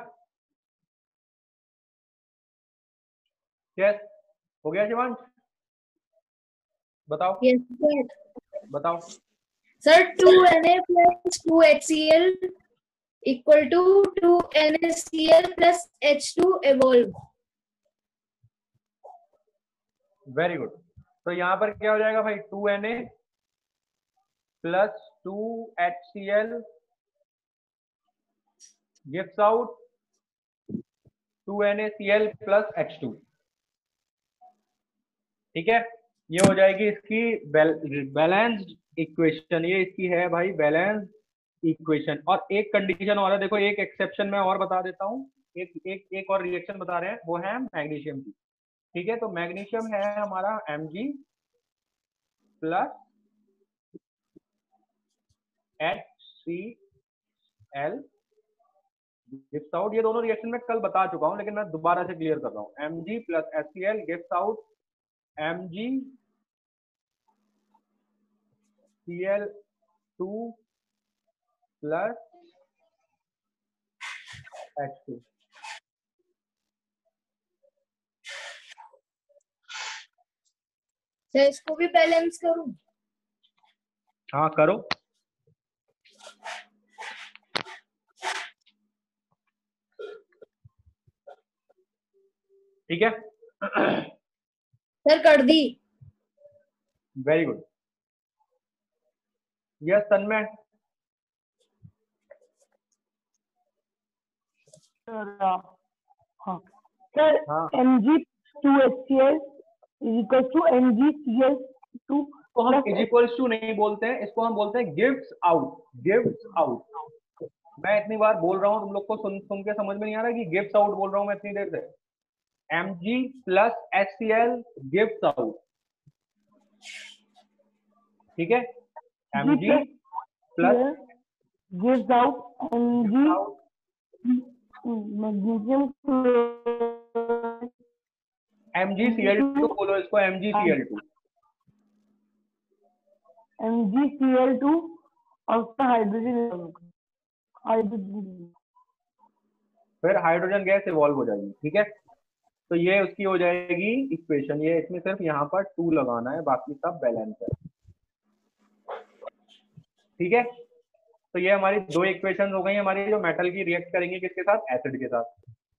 यस हो गया शिवांश? बताओ यस सर। बताओ। Sir 2Na plus 2HCl equal to 2NaCl plus H2 evolve. Very good. तो यहाँ पर क्या हो जाएगा भाई, 2Na plus 2HCl gives out 2NaCl plus H2। ठीक है, ये हो जाएगी इसकी बैलेंस्ड इक्वेशन। ये इसकी है भाई बैलेंस्ड इक्वेशन। और एक कंडीशन और है, देखो एक एक्सेप्शन मैं और बता देता हूँ। एक और रिएक्शन बता रहे हैं, वो है मैग्नीशियम की। ठीक है, तो मैग्नीशियम है हमारा Mg plus HCl gives out. ये दोनों रिएक्शन मैं कल बता चुका हूं, लेकिन मैं दोबारा से क्लियर कर रहा हूँ। Mg plus HCl gives out MgCl2 plus H2। Sir इसको भी बैलेंस करूं? हाँ करो। ठीक है, सर कर दी। Very good. यस तन्मय। हाँ सर, हाँ, Mg2HCl इक्वल टू MgCl2 तो हम इज इक्वल्स टू नहीं बोलते हैं, इसको हम बोलते हैं गिव्स आउट। गिव्स आउट मैं इतनी बार बोल रहा हूँ, तुम लोग को सुन के समझ में नहीं आ रहा कि गिव्स आउट बोल रहा हूँ मैं इतनी देर से। Mg plus HCl gives out. ठीक है, Mg plus gives out magnesium MgCl2 बोलो इसको, MgCl2। MgCl2 और उसका हाइड्रोजन फिर हाइड्रोजन गैस इवॉल्व हो जाएगी। ठीक है, तो ये उसकी हो जाएगी इक्वेशन। ये इसमें सिर्फ यहाँ पर 2 लगाना है, बाकी सब बैलेंस है। ठीक है, तो ये हमारी 2 इक्वेशन हो गई हमारी, जो मेटल की रिएक्ट करेंगे किसके साथ, एसिड के साथ।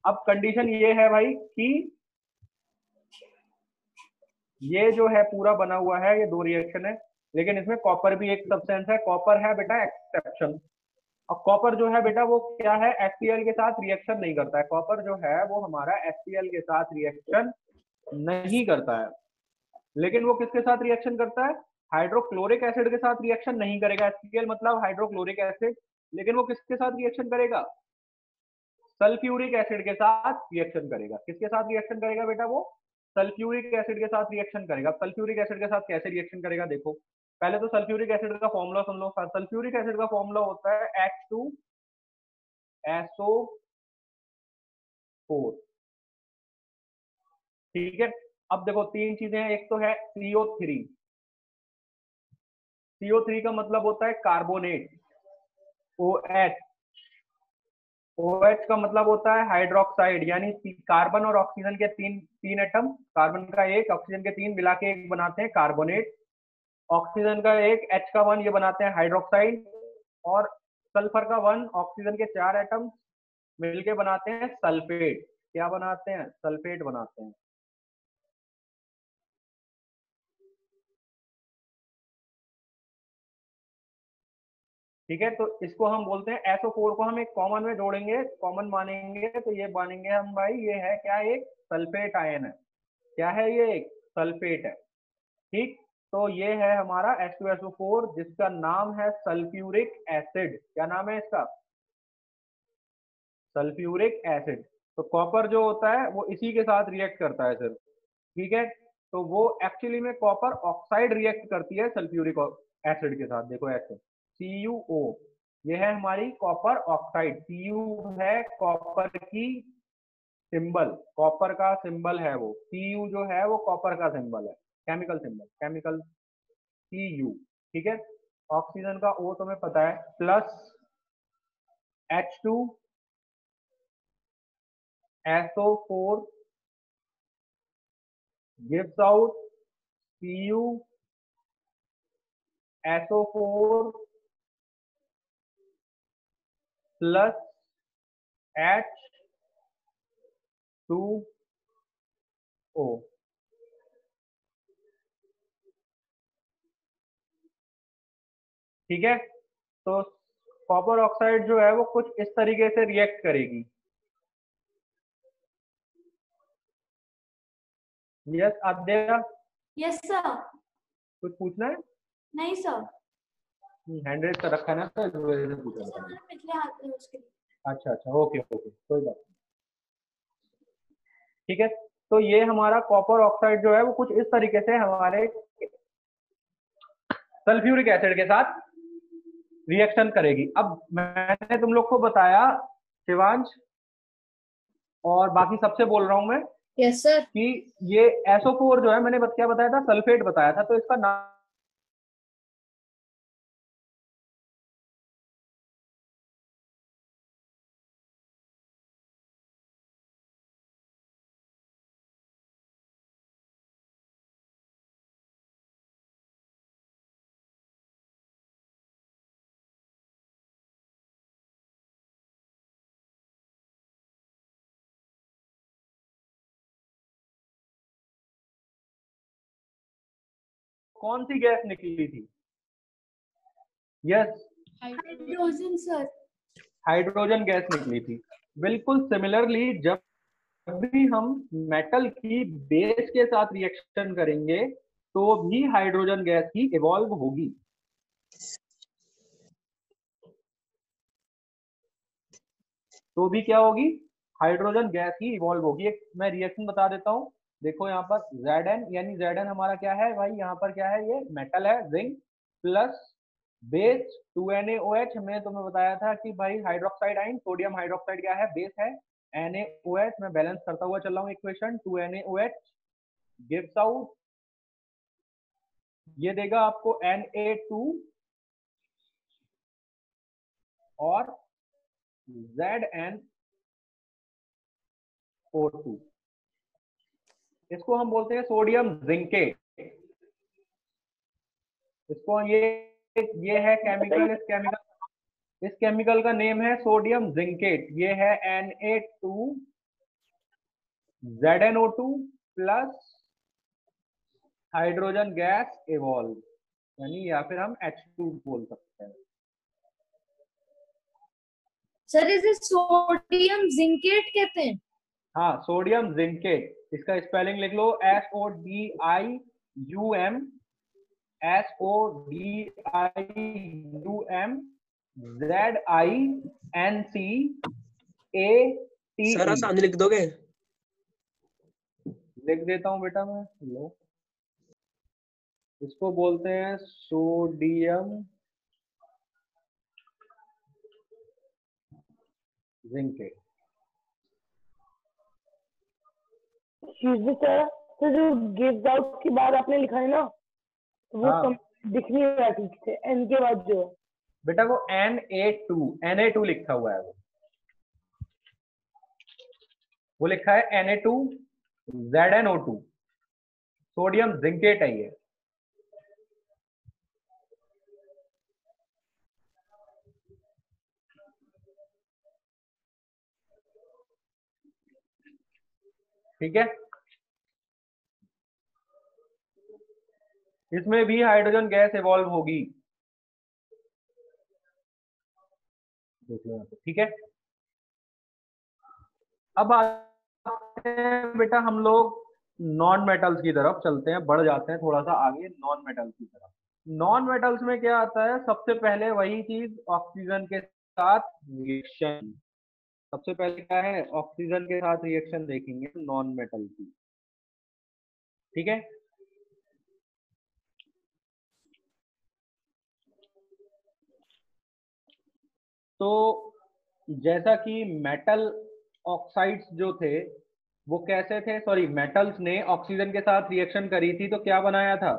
अब कंडीशन ये है भाई कि ये जो है पूरा बना हुआ है, ये 2 रिएक्शन है, लेकिन इसमें कॉपर भी एक सब्सटेंस है। कॉपर है बेटा एक्सेप्शन। और कॉपर जो है बेटा वो क्या है, HCl के साथ रिएक्शन नहीं करता है। कॉपर जो है वो हमारा HCl के साथ रिएक्शन नहीं करता है, लेकिन वो किसके साथ रिएक्शन करता है, हाइड्रोक्लोरिक एसिड के साथ रिएक्शन नहीं करेगा। HCl मतलब हाइड्रोक्लोरिक एसिड, लेकिन वो किसके साथ रिएक्शन करेगा, सल्फ्यूरिक एसिड के साथ रिएक्शन करेगा। किसके साथ रिएक्शन करेगा बेटा, वो सल्फ्यूरिक एसिड के साथ रिएक्शन करेगा। सल्फ्यूरिक एसिड के साथ कैसे रिएक्शन करेगा, देखो पहले तो सल्फ्यूरिक एसिड का फॉर्मूला सुन लो। सल्फ्यूरिक एसिड का फॉर्मूला होता है H2SO4। ठीक है, अब देखो 3 चीजें हैं। एक तो है CO3। CO3 का मतलब होता है कार्बोनेट। OH, OH का मतलब होता है हाइड्रोक्साइड, यानी कार्बन और ऑक्सीजन के तीन एटम, कार्बन का एक, ऑक्सीजन के 3 मिला के एक बनाते हैं कार्बोनेट। ऑक्सीजन का एक, H का 1, ये बनाते हैं हाइड्रोक्साइड। और सल्फर का 1, ऑक्सीजन के 4 एटम मिलके बनाते हैं सल्फेट। क्या बनाते हैं, सल्फेट बनाते हैं। ठीक है, तो इसको हम बोलते हैं SO4 को हम एक कॉमन में जोड़ेंगे, कॉमन मानेंगे, तो ये मानेंगे हम भाई ये है क्या, एक सल्फेट आयन है। क्या है ये, एक सल्फेट है। ठीक, तो ये है हमारा H2SO4, जिसका नाम है सल्फ्यूरिक एसिड। क्या नाम है इसका, सल्फ्यूरिक एसिड। तो कॉपर जो होता है वो इसी के साथ रिएक्ट करता है सिर्फ। ठीक है, तो वो एक्चुअली में कॉपर ऑक्साइड रिएक्ट करती है सल्फ्यूरिक एसिड के साथ। देखो ऐसे CuO, ये है हमारी कॉपर ऑक्साइड। Cu है कॉपर की सिंबल, कॉपर का सिंबल है वो। Cu जो है वो कॉपर का सिंबल है, केमिकल सिंबल, केमिकल Cu। ठीक है, ऑक्सीजन का O तुम्हें पता है, plus H2SO4 gives out CuSO4 plus H2O। ठीक है, तो कॉपर ऑक्साइड जो है वो कुछ इस तरीके से रिएक्ट करेगी। यस आद्या, यस सर। कुछ पूछना है? नहीं सर। हैंड रेज कर रखा है ना, तो इस वजह से पूछा था। पिछले हाथ में उसके लिए। अच्छा अच्छा, ओके ओके, कोई बात नहीं। ठीक है, तो ये हमारा कॉपर ऑक्साइड जो है वो कुछ इस तरीके से हमारे सल्फ्यूरिक एसिड के साथ रिएक्शन करेगी। अब मैंने तुम लोग को बताया, शिवांश और बाकी सबसे बोल रहा हूं मैं, यस सर। कि ये SO4 जो है, मैंने क्या बताया था, सल्फेट बताया था, तो इसका नाम कौन सी गैस निकली थी? Yes, hydrogen sir. Hydrogen gas निकली थी। बिल्कुल सिमिलरली, जब भी हम मेटल की बेस के साथ रिएक्शन करेंगे तो भी हाइड्रोजन गैस ही इवॉल्व होगी। तो भी क्या होगी? हाइड्रोजन गैस ही इवॉल्व होगी। एक मैं रिएक्शन बता देता हूँ, देखो यहाँ पर Zn, यानी Zn हमारा क्या है भाई, यहाँ पर क्या है, ये मेटल है जिंक, प्लस बेस 2NaOH। मैं तुम्हें बताया था कि भाई हाइड्रोक्साइड आइन, सोडियम हाइड्रोक्साइड क्या है, बेस है, NaOH। मैं बैलेंस करता हुआ चल रहा हूँ इक्वेशन, 2NaOH गिव्स आउट, ये देगा आपको Na2 और ZnO2। इसको हम बोलते हैं सोडियम जिंकेट। इसको ये है केमिकल, इस केमिकल का नेम है सोडियम जिंकेट। ये है Na2 ZnO2 plus hydrogen gas evolve, यानी या फिर हम H2 बोल सकते हैं। सर इसे सोडियम जिंकेट कहते हैं। हाँ, सोडियम जिंकेट, इसका स्पेलिंग लिख लो, SODIUM ZINCATE। सर सामने लिख दोगे? लिख देता हूँ बेटा मैं, लो। इसको बोलते हैं सोडियम जिंकेट। तो जो गिव्स आउट की बात आपने लिखा है ना, तो वो हाँ। दिख नहीं रहा ठीक से, एन के बाद जो है बेटा वो Na2 लिखा हुआ है, वो लिखा है Na2 ZnO2, सोडियम जिंकेट है ये। ठीक है, इसमें भी हाइड्रोजन गैस इवॉल्व होगी, देख लो यहाँ पे। ठीक है, अब आते हैं बेटा हम लोग नॉन मेटल्स की तरफ चलते हैं, बढ़ जाते हैं थोड़ा सा आगे नॉन मेटल्स की तरफ। नॉन मेटल्स में क्या आता है, सबसे पहले वही चीज, ऑक्सीजन के साथ रिएक्शन। सबसे पहले क्या है, ऑक्सीजन के साथ रिएक्शन देखेंगे नॉन मेटल की। ठीक है, तो जैसा कि मेटल ऑक्साइड्स जो थे वो कैसे थे, सॉरी मेटल्स ने ऑक्सीजन के साथ रिएक्शन करी थी तो क्या बनाया था,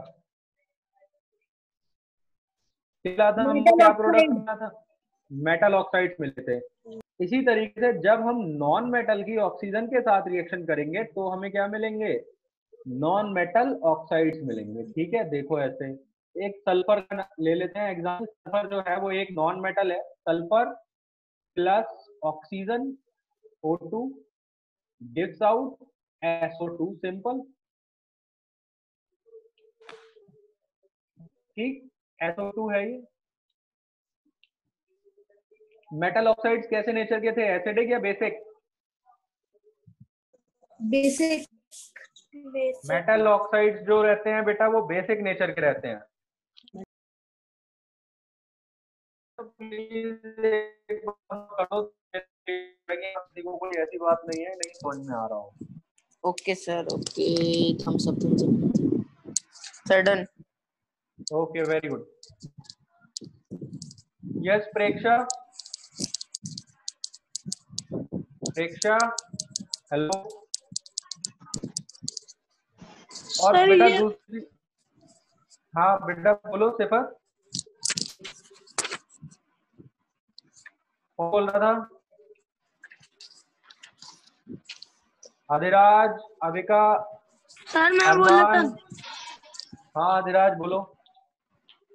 क्या था, हमको क्या प्रोडक्ट बना था, मेटल ऑक्साइड्स मिले थे। इसी तरीके से जब हम नॉन मेटल की ऑक्सीजन के साथ रिएक्शन करेंगे तो हमें क्या मिलेंगे, नॉन मेटल ऑक्साइड्स मिलेंगे। ठीक है, देखो ऐसे एक सल्फर का ले लेते हैं एग्जाम्पल। सल्फर जो है वो एक नॉन मेटल है, sulphur plus oxygen O2 gives out SO2, simple. ठीक, SO2 है ये। मेटल ऑक्साइड्स कैसे नेचर के थे, एसिडिक या बेसिक? बेसिक। मेटल ऑक्साइड्स जो रहते हैं बेटा वो बेसिक नेचर के रहते हैं। तो प्लीज एक बार करो, किसी को कोई ऐसी बात नहीं है नहीं समझ में आ रहा हो। Okay sir, okay, thumbs up sir, done. Okay, very good. Yes Preksha, Preksha, hello. और सर बेटा ये दूसरी, हाँ बेटा बोलो सिफर, कौन बोल रहा था? आदिराज, अविका, सर मैं बोल रहा अरमान। था। हाँ आदिराज बोलो।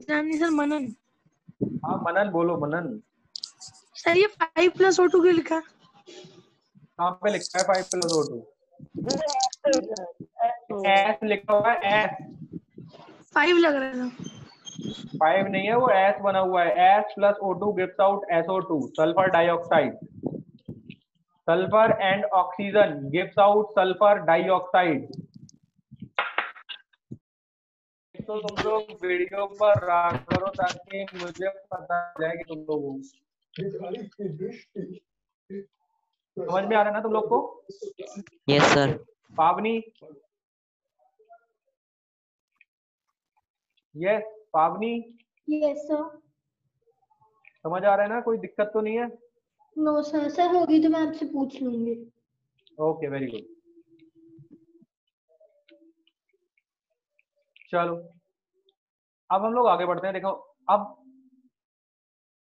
नहीं सर, मनन। हाँ मनन बोलो, मनन। सर ये 5+O2 क्यों लिखा? कहाँ पे लिखा है 5+O2? एस लिखा हुआ है, एस। 5 लग रहा था। 5 नहीं है, वो एस बना हुआ है। S+O2 gives out SO2, sulphur dioxide. Sulphur and oxygen gives out sulphur dioxide. तो तुम लोग वीडियो पर रहा करो ताकि मुझे पता चले कि तुम लोगों समझ में आ रहा है ना तुम लोग को? Yes sir. पावनी, यस पावनी, यस सर। समझ आ रहा है ना? कोई दिक्कत तो नहीं है? नो सर, सर होगी तो मैं आपसे पूछ लूंगी। Okay, very good. चलो अब हम लोग आगे बढ़ते हैं। देखो अब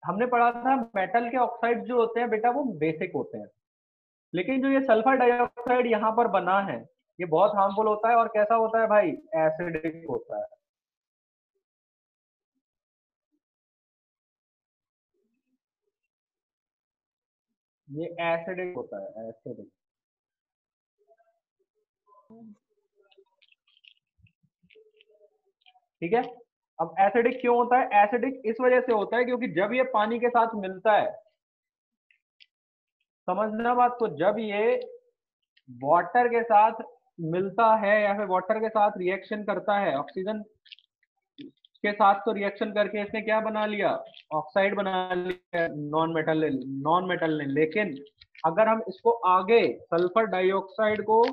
हमने पढ़ा था मेटल के ऑक्साइड जो होते हैं बेटा वो बेसिक होते हैं, लेकिन जो ये सल्फर डाइऑक्साइड यहाँ पर बना है ये बहुत हार्मफुल होता है। और कैसा होता है भाई? एसिडिक होता है। ये एसिडिक होता है, एसिडिक। ठीक है। अब एसिडिक क्यों होता है? एसिडिक इस वजह से होता है क्योंकि जब ये पानी के साथ मिलता है, समझना बात को, जब ये वाटर के साथ मिलता है या फिर वाटर के साथ रिएक्शन करता है, ऑक्सीजन के साथ तो रिएक्शन करके इसने क्या बना लिया? ऑक्साइड बना लिया, नॉन मेटल ने। लेकिन अगर हम इसको आगे सल्फर डाइऑक्साइड को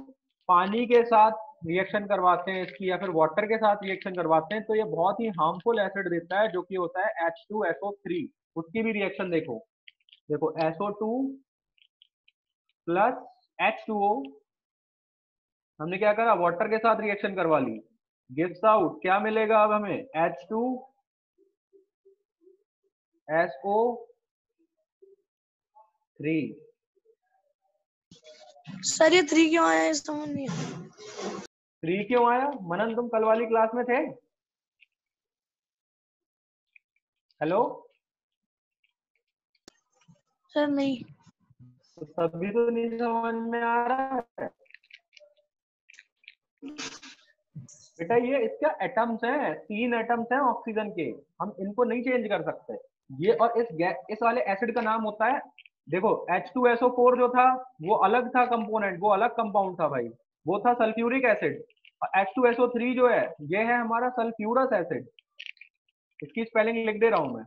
पानी के साथ रिएक्शन करवाते हैं इसकी, या फिर वाटर के साथ रिएक्शन करवाते हैं, तो ये बहुत ही हार्मफुल एसिड देता है जो कि होता है H2SO3। उसकी भी रिएक्शन देखो, देखो SO2 प्लस H2O, हमने क्या करा? वाटर के साथ रिएक्शन करवा ली, गिव्स आउट क्या मिलेगा अब हमें? H2SO3। सर ये 3 क्यों आया है समझ नहीं आया। 3 क्यों आया? मनन तुम कल वाली क्लास में थे? हेलो सर नहीं। तो तभी तो नहीं समझ में आ रहा है बेटा। ये इसका एटम्स हैं, 3 एटम्स हैं ऑक्सीजन के, हम इनको नहीं चेंज कर सकते। ये और इस वाले एसिड का नाम होता है, देखो H2SO4 जो था वो अलग था कंपोनेंट, वो अलग कंपाउंड था भाई, वो था सल्फ्यूरिक एसिड। H2SO3 जो है ये है हमारा सल्फ्यूरस एसिड। इसकी स्पेलिंग लिख दे रहा हूं मैं।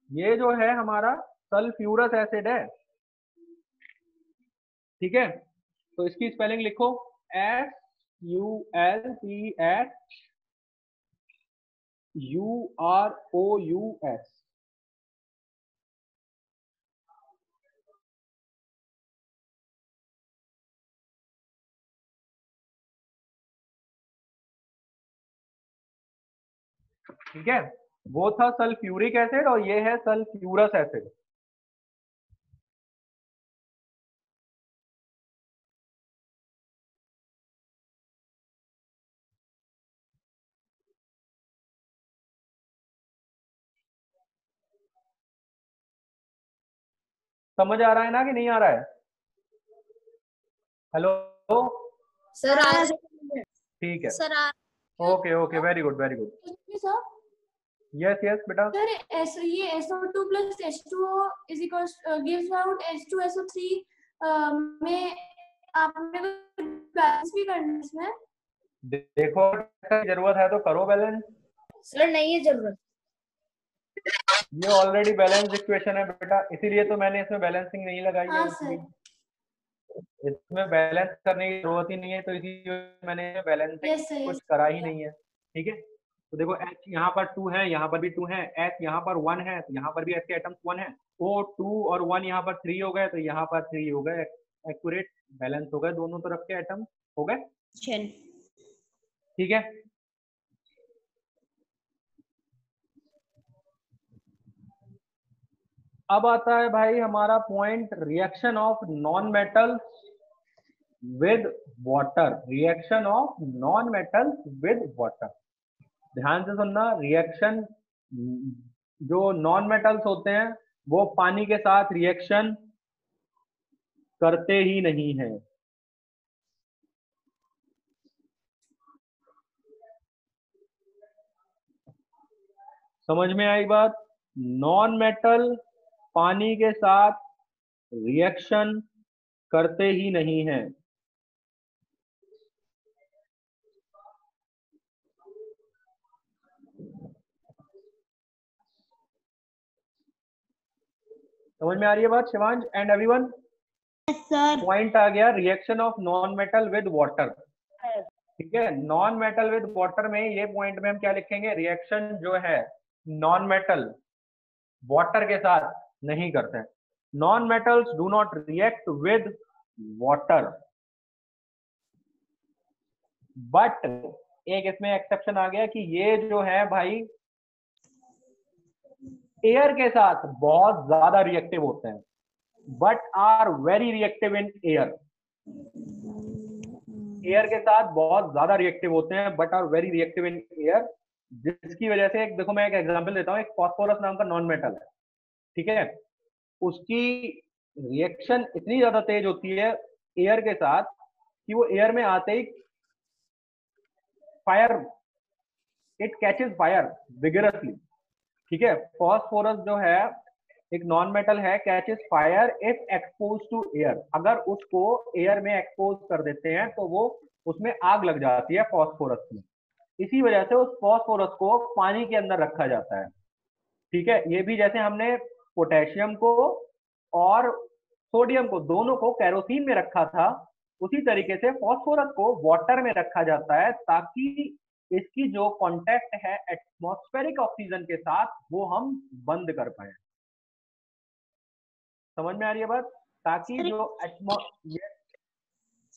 ये जो है हमारा सल्फ्यूरस एसिड है, ठीक है। तो इसकी स्पेलिंग लिखो SULPHUROUS। ठीक है, वो था सल्फ्यूरिक एसिड और ये है सल्फ्यूरस एसिड। समझ आ रहा है ना कि नहीं आ रहा है? हेलो सर ठीक है, sir okay okay, very good very good. Sir yes yes बेटा, सर ये SO2 plus H2O is equals gives out H2SO3 में आपने बैलेंस भी करना है इसमें? देखो जरूरत है तो करो बैलेंस। सर नहीं है जरूरत। ये ऑलरेडी बैलेंस इक्वेशन है बेटा, इसीलिए तो मैंने इसमें बैलेंसिंग नहीं लगाई है। हाँ सर। इसमें बैलेंस करने की जरूरत ही नहीं है, तो इसीलिए मैंने बैलेंसिंग Yes, sir, कुछ yes. करा ही नहीं है। ठीक है, तो देखो H यहाँ पर 2 है, यहाँ पर भी 2 है, H यहाँ पर 1 है, तो यहाँ पर भी H के एटम्स 1 है, O 2 और 1 यहाँ पर 3 हो गए, तो यहाँ पर 3 हो गए, एक्यूरेट बैलेंस हो गए दोनों तरफ के एटम हो गए। ठीक है, अब आता है भाई हमारा point reaction of non metals with water. Reaction of non metals with water, ध्यान से सुनना। रिएक्शन जो नॉन मेटल्स होते हैं वो पानी के साथ रिएक्शन करते ही नहीं है। समझ में आई बात? नॉन मेटल पानी के साथ रिएक्शन करते ही नहीं है। समझ में आ रही है बात Shivansh and everyone? Sir point आ गया reaction of non metal with water. ठीक है, नॉन मेटल विद वाटर में ये पॉइंट में हम क्या लिखेंगे? रिएक्शन जो है नॉन मेटल वाटर के साथ नहीं करते। Non metals do not react with water, but एक इसमें एक्सेप्शन आ गया कि ये जो है भाई एयर के साथ बहुत ज्यादा रिएक्टिव होते हैं, but are very reactive in air. Air के साथ बहुत ज्यादा रिएक्टिव होते हैं, but are very reactive in air, जिसकी वजह से देखो मैं एक एग्जांपल देता हूँ। एक फास्फोरस नाम का नॉन मेटल है, ठीक है, उसकी रिएक्शन इतनी ज्यादा तेज होती है एयर के साथ कि वो एयर में आते ही fire, it catches fire vigorously. ठीक है, फास्फोरस जो है एक नॉन मेटल है, catches fire if expose to air. अगर उसको एयर में एक्सपोज कर देते हैं तो वो उसमें आग लग जाती है फास्फोरस में। इसी वजह से उस फास्फोरस को पानी के अंदर रखा जाता है। ठीक है, ये भी जैसे हमने पोटेशियम को और सोडियम को दोनों को कैरोसिन में रखा था, उसी तरीके से फास्फोरस को वाटर में रखा जाता है ताकि इसकी जो कांटेक्ट है एटमॉस्फेरिक ऑक्सीजन के साथ वो हम बंद कर पाए। समझ में आ रही है बात? ताकि जो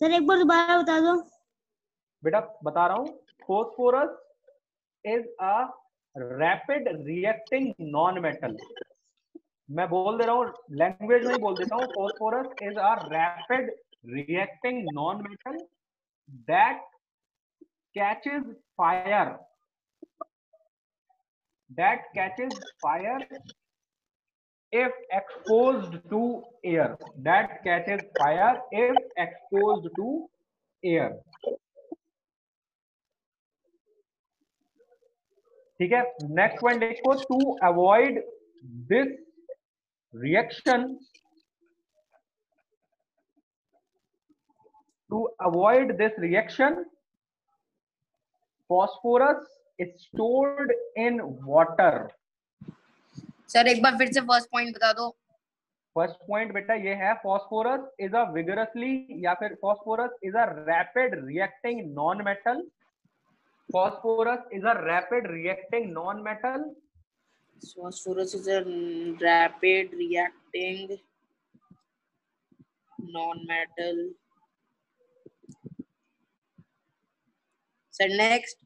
सर एक बार दोबारा बता दो। बेटा बता रहा हूं, phosphorus is a rapid reacting non metal. मैं बोल दे रहा हूं, लैंग्वेज में ही बोल देता हूं, phosphorus is a rapid reacting non metal that catches fire, that catches fire if exposed to air, that catches fire if exposed to air। ठीक है, नेक्स्ट पॉइंट देखो, to avoid this reaction, to avoid this reaction phosphorus is stored in water। Sir एक बार फिर से first point बता दो। First point बेटा ये है, फास्फोरस इज अ विगरसली या फिर phosphorus is a rapid reacting non metal. Phosphorus is a rapid reacting non metal. Phosphorus is a rapid reacting non-metal. So next,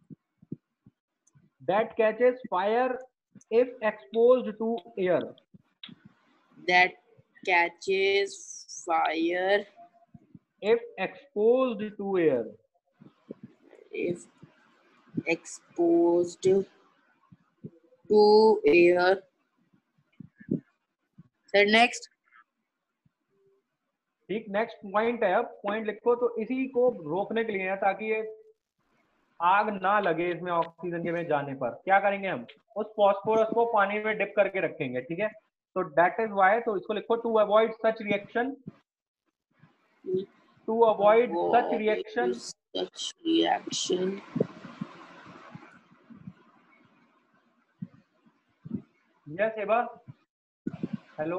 that catches fire if exposed to air, that catches fire if exposed to air, if exposed to air. So next, ठीक, next point है, अब point लिखो तो इसी को रोकने के लिए है ताकि ये आग ना लगे इसमें ऑक्सीजन के में जाने पर क्या करेंगे हम, उस फॉस्फोरस को पानी में डिप करके रखेंगे, ठीक है। तो दैट इज वाई, तो इसको लिखो to avoid such reaction, to avoid such reaction yes Heba, hello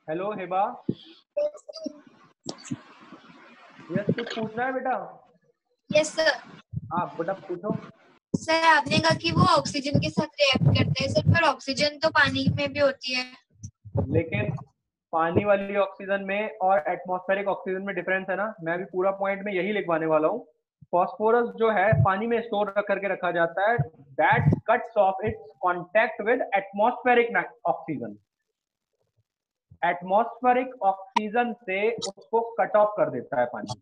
hello Heba, yes कुछ पूछना है बेटा? Yes sir. हाँ बेटा पूछो। सर आपने कहा कि वो ऑक्सीजन के साथ रिएक्ट करते हैं सर, पर ऑक्सीजन तो पानी में भी होती है। लेकिन पानी वाली ऑक्सीजन में और एटमॉस्फेरिक ऑक्सीजन में डिफरेंस है ना, मैं भी पूरा पॉइंट में यही लिखवाने वाला हूँ। फॉस्फोरस जो है पानी में स्टोर करके रखा जाता है, that cuts of its contact with atmospheric oxygen, atmospheric oxygen से उसको कट ऑफ कर देता है पानी।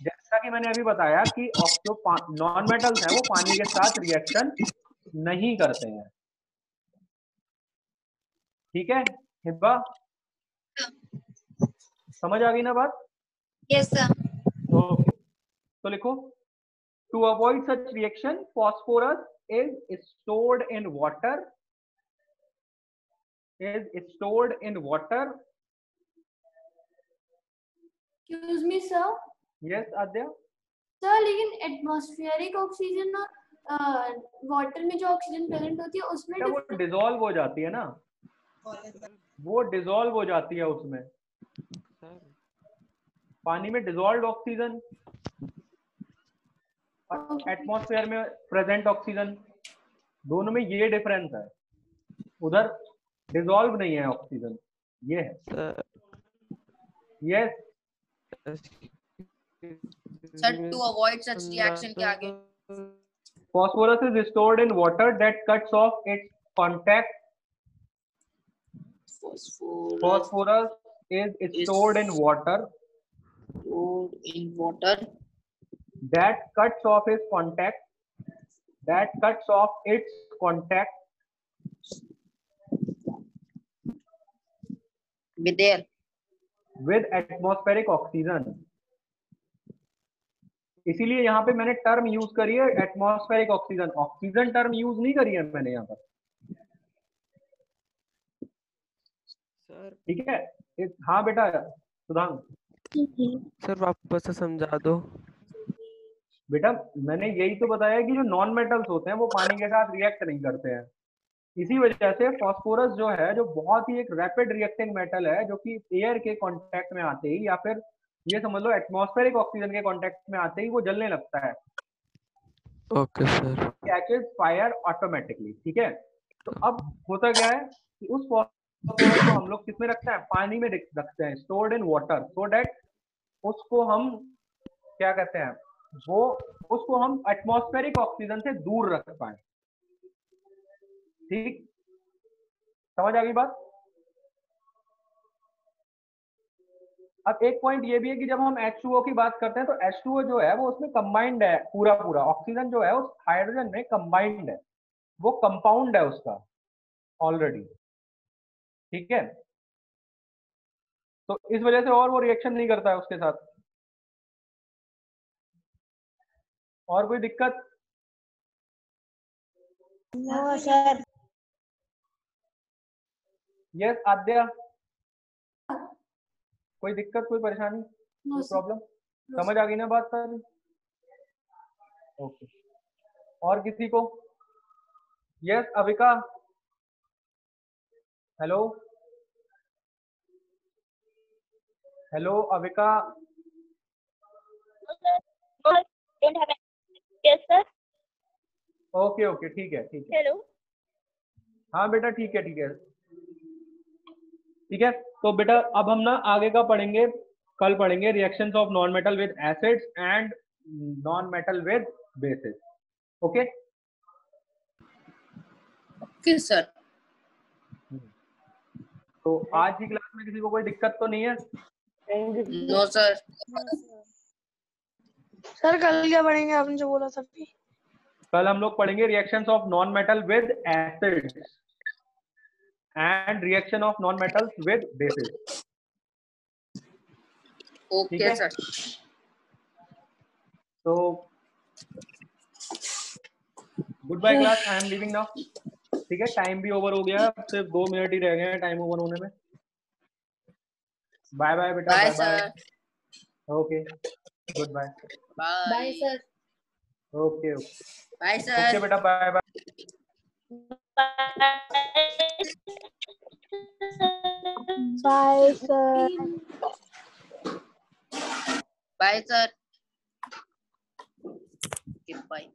जैसा कि मैंने अभी बताया कि जो नॉन मेटल्स हैं वो पानी के साथ रिएक्शन नहीं करते हैं, ठीक है हिब्बा, समझ आ गई ना बात? Yes sir. ओके, तो लिखो to avoid such reaction phosphorus is stored in water, is stored in water. Excuse me sir. Yes Aadya. Sir लेकिन एटमॉस्फेरिक ऑक्सीजन और वाटर में जो ऑक्सीजन प्रेजेंट होती है उसमें वो डिसॉल्व हो जाती है ना, वो डिसॉल्व हो जाती है उसमें, पानी में डिसॉल्व ऑक्सीजन और एटमॉस्फेयर में प्रेजेंट ऑक्सीजन, दोनों में ये डिफरेंस है। उधर डिसॉल्व नहीं है ऑक्सीजन, ये है। Yes sir to avoid such reaction के आगे phosphorus is stored in water that cuts off its contact. Phosphorus is stored in water that cuts off its contact, that cuts off its contact with atmospheric oxygen. इसीलिए यहाँ पे मैंने term use करी है atmospheric oxygen, oxygen term use नहीं करी है मैंने यहाँ पर, ठीक है। हाँ बेटा सुधांग। सर वापस से समझा दो। बेटा मैंने यही तो बताया कि जो नॉन मेटल्स होते हैं वो पानी के साथ रिएक्ट नहीं करते हैं, इसी वजह से फॉस्फोरस जो है, जो बहुत ही एक रैपिड रिएक्टिंग मेटल है, जो कि एयर के कांटेक्ट में आते ही या फिर ये समझ लो एटमॉस्फेरिक ऑक्सीजन के कांटेक्ट में आते ही वो जलने लगता है। Okay sir. Catches fire automatically, ठीक है। तो अब होता क्या है कि उस फॉस्फोरस को हम लोग किस में रखते हैं, पानी में रखते हैं, stored in water, so that उसको हम क्या कहते हैं, वो उसको हम एटमॉस्फेरिक ऑक्सीजन से दूर रख पाए, ठीक, समझ आ गई बात? अब एक पॉइंट ये भी है कि जब हम H2O की बात करते हैं तो H2O जो है वो उसमें कंबाइंड है, पूरा पूरा ऑक्सीजन जो है उस हाइड्रोजन में कंबाइंड है, वो कंपाउंड है उसका ऑलरेडी, ठीक है। तो इस वजह से और वो रिएक्शन नहीं करता है उसके साथ। और कोई दिक्कत? No sir. यस आद्या, कोई दिक्कत, कोई परेशानी, कोई प्रॉब्लम? समझ आ गई ना बात सारी? ओके, और किसी को? Yes Avika, hello hello Avika. Yes sir. Okay okay ठीक है ठीक है। हेलो। हाँ बेटा ठीक है ठीक है ठीक है। तो बेटा अब हम ना आगे का पढ़ेंगे, कल पढ़ेंगे reactions of non metal with acids and non metal with basis. Okay okay sir. तो आज की क्लास में किसी को कोई दिक्कत तो नहीं है? No sir. सर कल क्या पढ़ेंगे आपने जो बोला था अभी? कल हम लोग पढ़ेंगे reactions of non metal with acids and reaction of non metals with bases. Okay sir. तो good bye class, I am leaving now. ठीक है, टाइम भी ओवर हो गया है, अब सिर्फ 2 मिनट ही रह गए हैं टाइम ओवर होने में। बाय बाय बेटा, bye bye bye. Sir. Okay, good bye. Bye sir. Okay okay bye okay sir. बेटा, bye bye. Bye sir. Bye sir. Bye.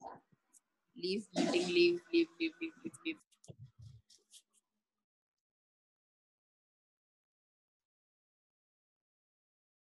Leave meeting, leave leave leave leave.